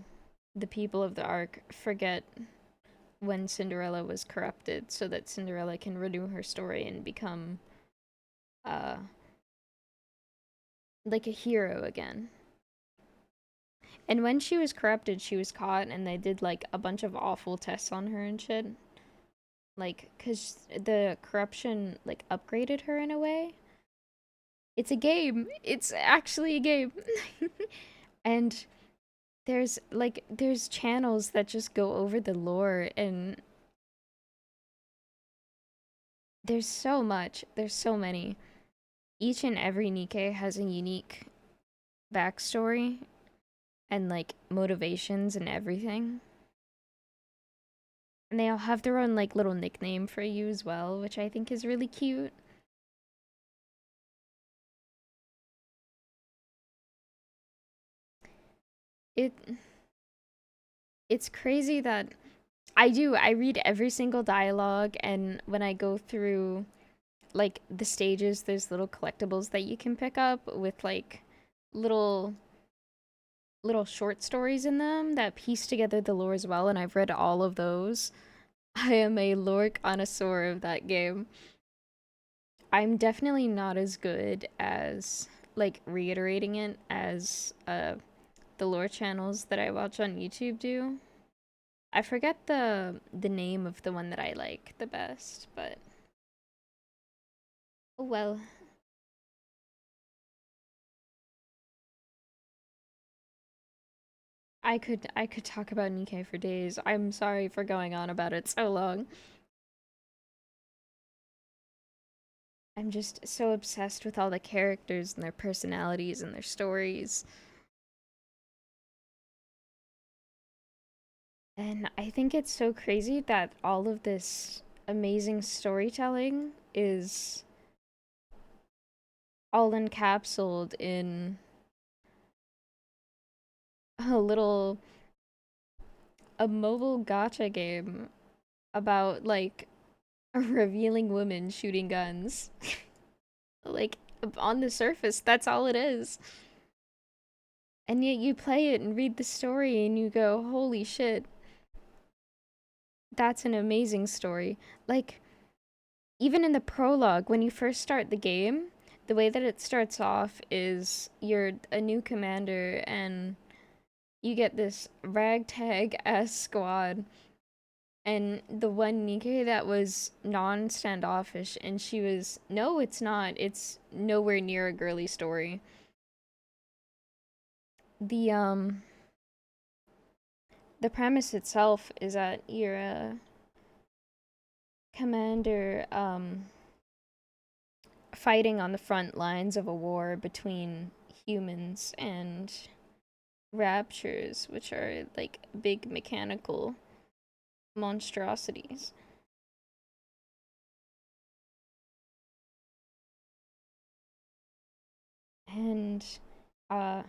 the people of the Ark forget when Cinderella was corrupted, so that Cinderella can renew her story and become uh like a hero again. And when she was corrupted, she was caught and they did like a bunch of awful tests on her and shit. Like, cause the corruption like upgraded her in a way. It's a game. It's actually a game. And there's channels that just go over the lore, and there's so much. There's so many. Each and every Nikke has a unique backstory and like motivations and everything. And they all have their own like little nickname for you as well, which I think is really cute. It it's crazy that I read every single dialogue, and when I go through like the stages, there's little collectibles that you can pick up with like little little short stories in them that piece together the lore as well, and I've read all of those. I am a lore connoisseur of that game. I'm definitely not as good as like reiterating it as the lore channels that I watch on YouTube do. I forget the name of the one that I like the best, but oh well. I could talk about Nikkei for days. I'm sorry for going on about it so long. I'm just so obsessed with all the characters and their personalities and their stories. And I think it's so crazy that all of this amazing storytelling is all encapsulated in a little a mobile gacha game about like revealing women shooting guns. Like on the surface, that's all it is. And yet you play it and read the story and you go, "Holy shit, that's an amazing story." Like even in the prologue, when you first start the game, the way that it starts off is you're a new commander and you get this ragtag ass squad, and the one Nikke that was non-standoffish, and she was, no, it's not. It's nowhere near a girly story. The the premise itself is that you're a commander fighting on the front lines of a war between humans and raptures, which are like big mechanical monstrosities. And uh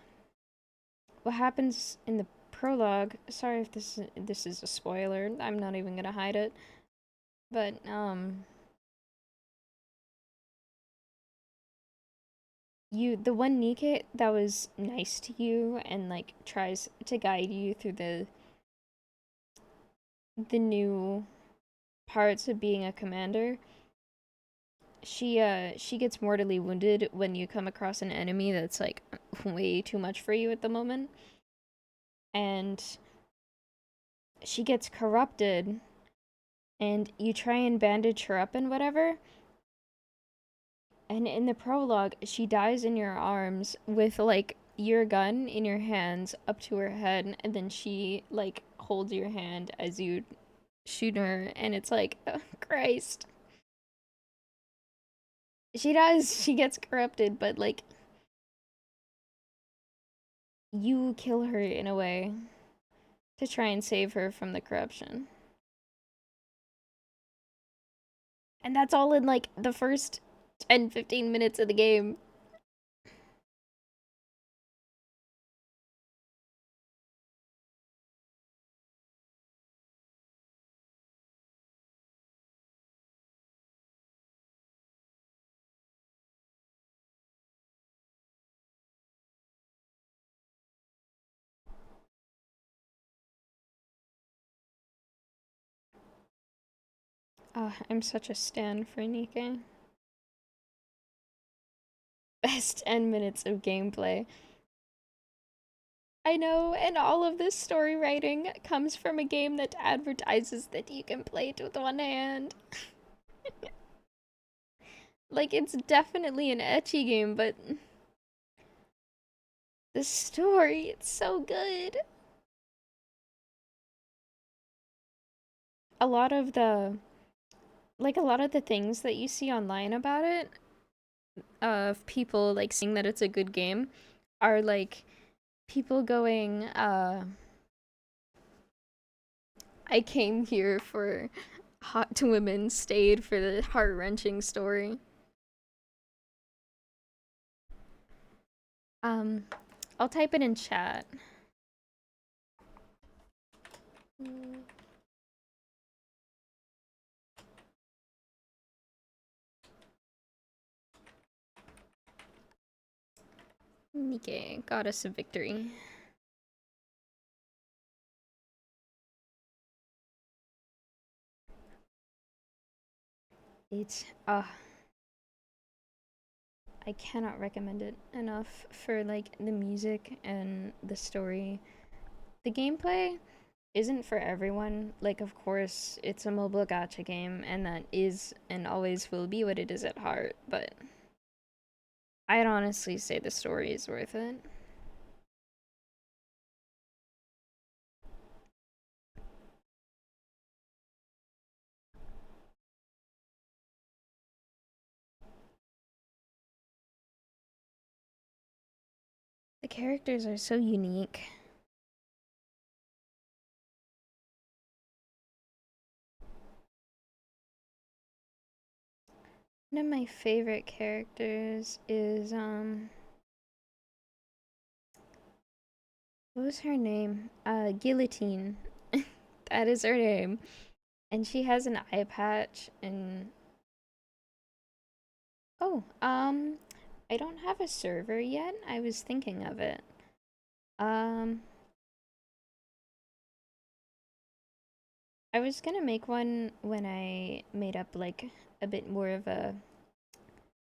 what happens in the prologue, sorry if this is a spoiler, I'm not even gonna hide it, but the one Nikke that was nice to you and like tries to guide you through the new parts of being a commander, she gets mortally wounded when you come across an enemy that's like way too much for you at the moment, and she gets corrupted, and you try and bandage her up and whatever, and in the prologue she dies in your arms with like your gun in your hands up to her head, and then she like holds your hand as you shoot her, and it's like, oh, Christ. She does, she gets corrupted, but like you kill her in a way to try and save her from the corruption. And that's all in like the first 10-15 minutes of the game. Oh, I'm such a stan for Nikke. Best 10 minutes of gameplay. I know, and all of this story writing comes from a game that advertises that you can play it with one hand. Like, it's definitely an ecchi game, but the story, it's so good. a lot of the a lot of the things that you see online about it, of people like saying that it's a good game, are like people going, I came here for hot women, stayed for the heart-wrenching story. Um, I'll type it in chat. Nike, goddess of victory. It's I cannot recommend it enough for like the music and the story. The gameplay isn't for everyone. Like, of course, it's a mobile gacha game, and that is and always will be what it is at heart, but I'd honestly say the story is worth it. The characters are so unique. One of my favorite characters is, what was her name? Guillotine. That is her name. And she has an eye patch and oh, I don't have a server yet. I was thinking of it. Um, I was gonna make one when I made up like a bit more of a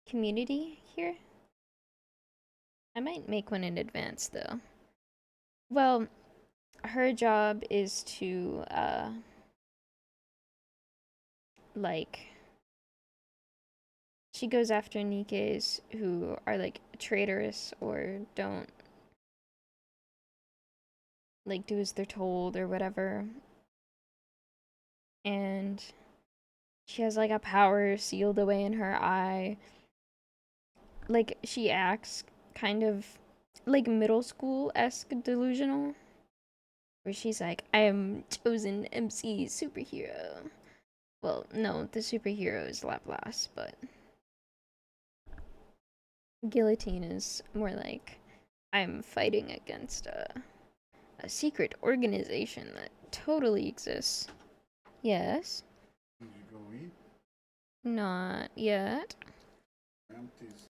community here. I might make one in advance though. Well, her job is to like she goes after Nikkei's who are like traitorous or don't like do as they're told or whatever. And she has like a power sealed away in her eye. Like she acts kind of like middle school esque delusional, where she's like, I am chosen MC superhero. Well, no, the superhero is Laplace, but Guillotine is more like, I'm fighting against a secret organization that totally exists. Yes? Did you go eat? Not yet. Empties.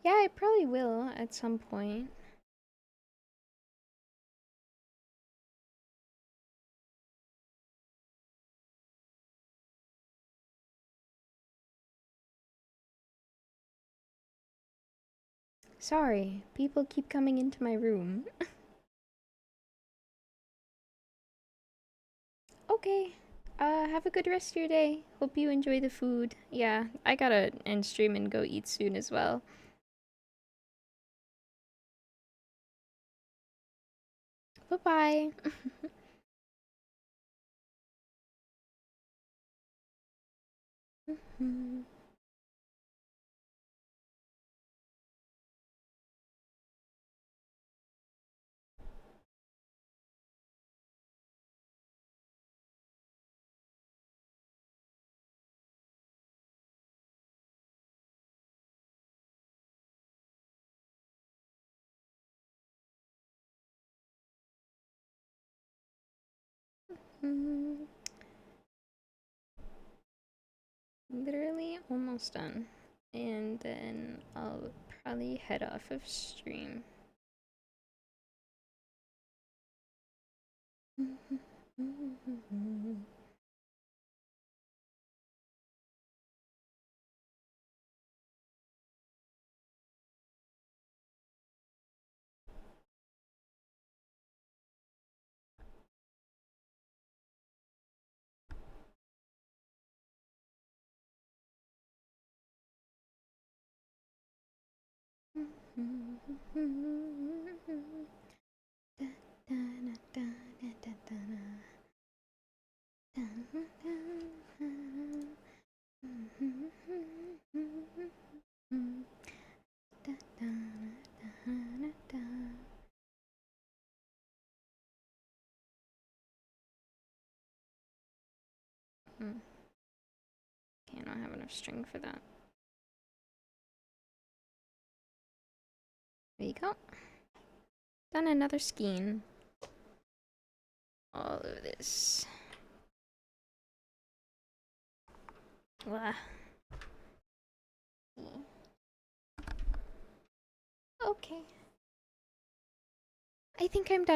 Yeah, I probably will at some point. Sorry, people keep coming into my room. Okay. Have a good rest of your day. Hope you enjoy the food. Yeah, I gotta end stream and go eat soon as well. Bye bye. Literally almost done. And then I'll probably head off of stream. Okay, I don't have enough string for that. There you go. Done another skein. All of this. Blah. Okay. I think I'm done.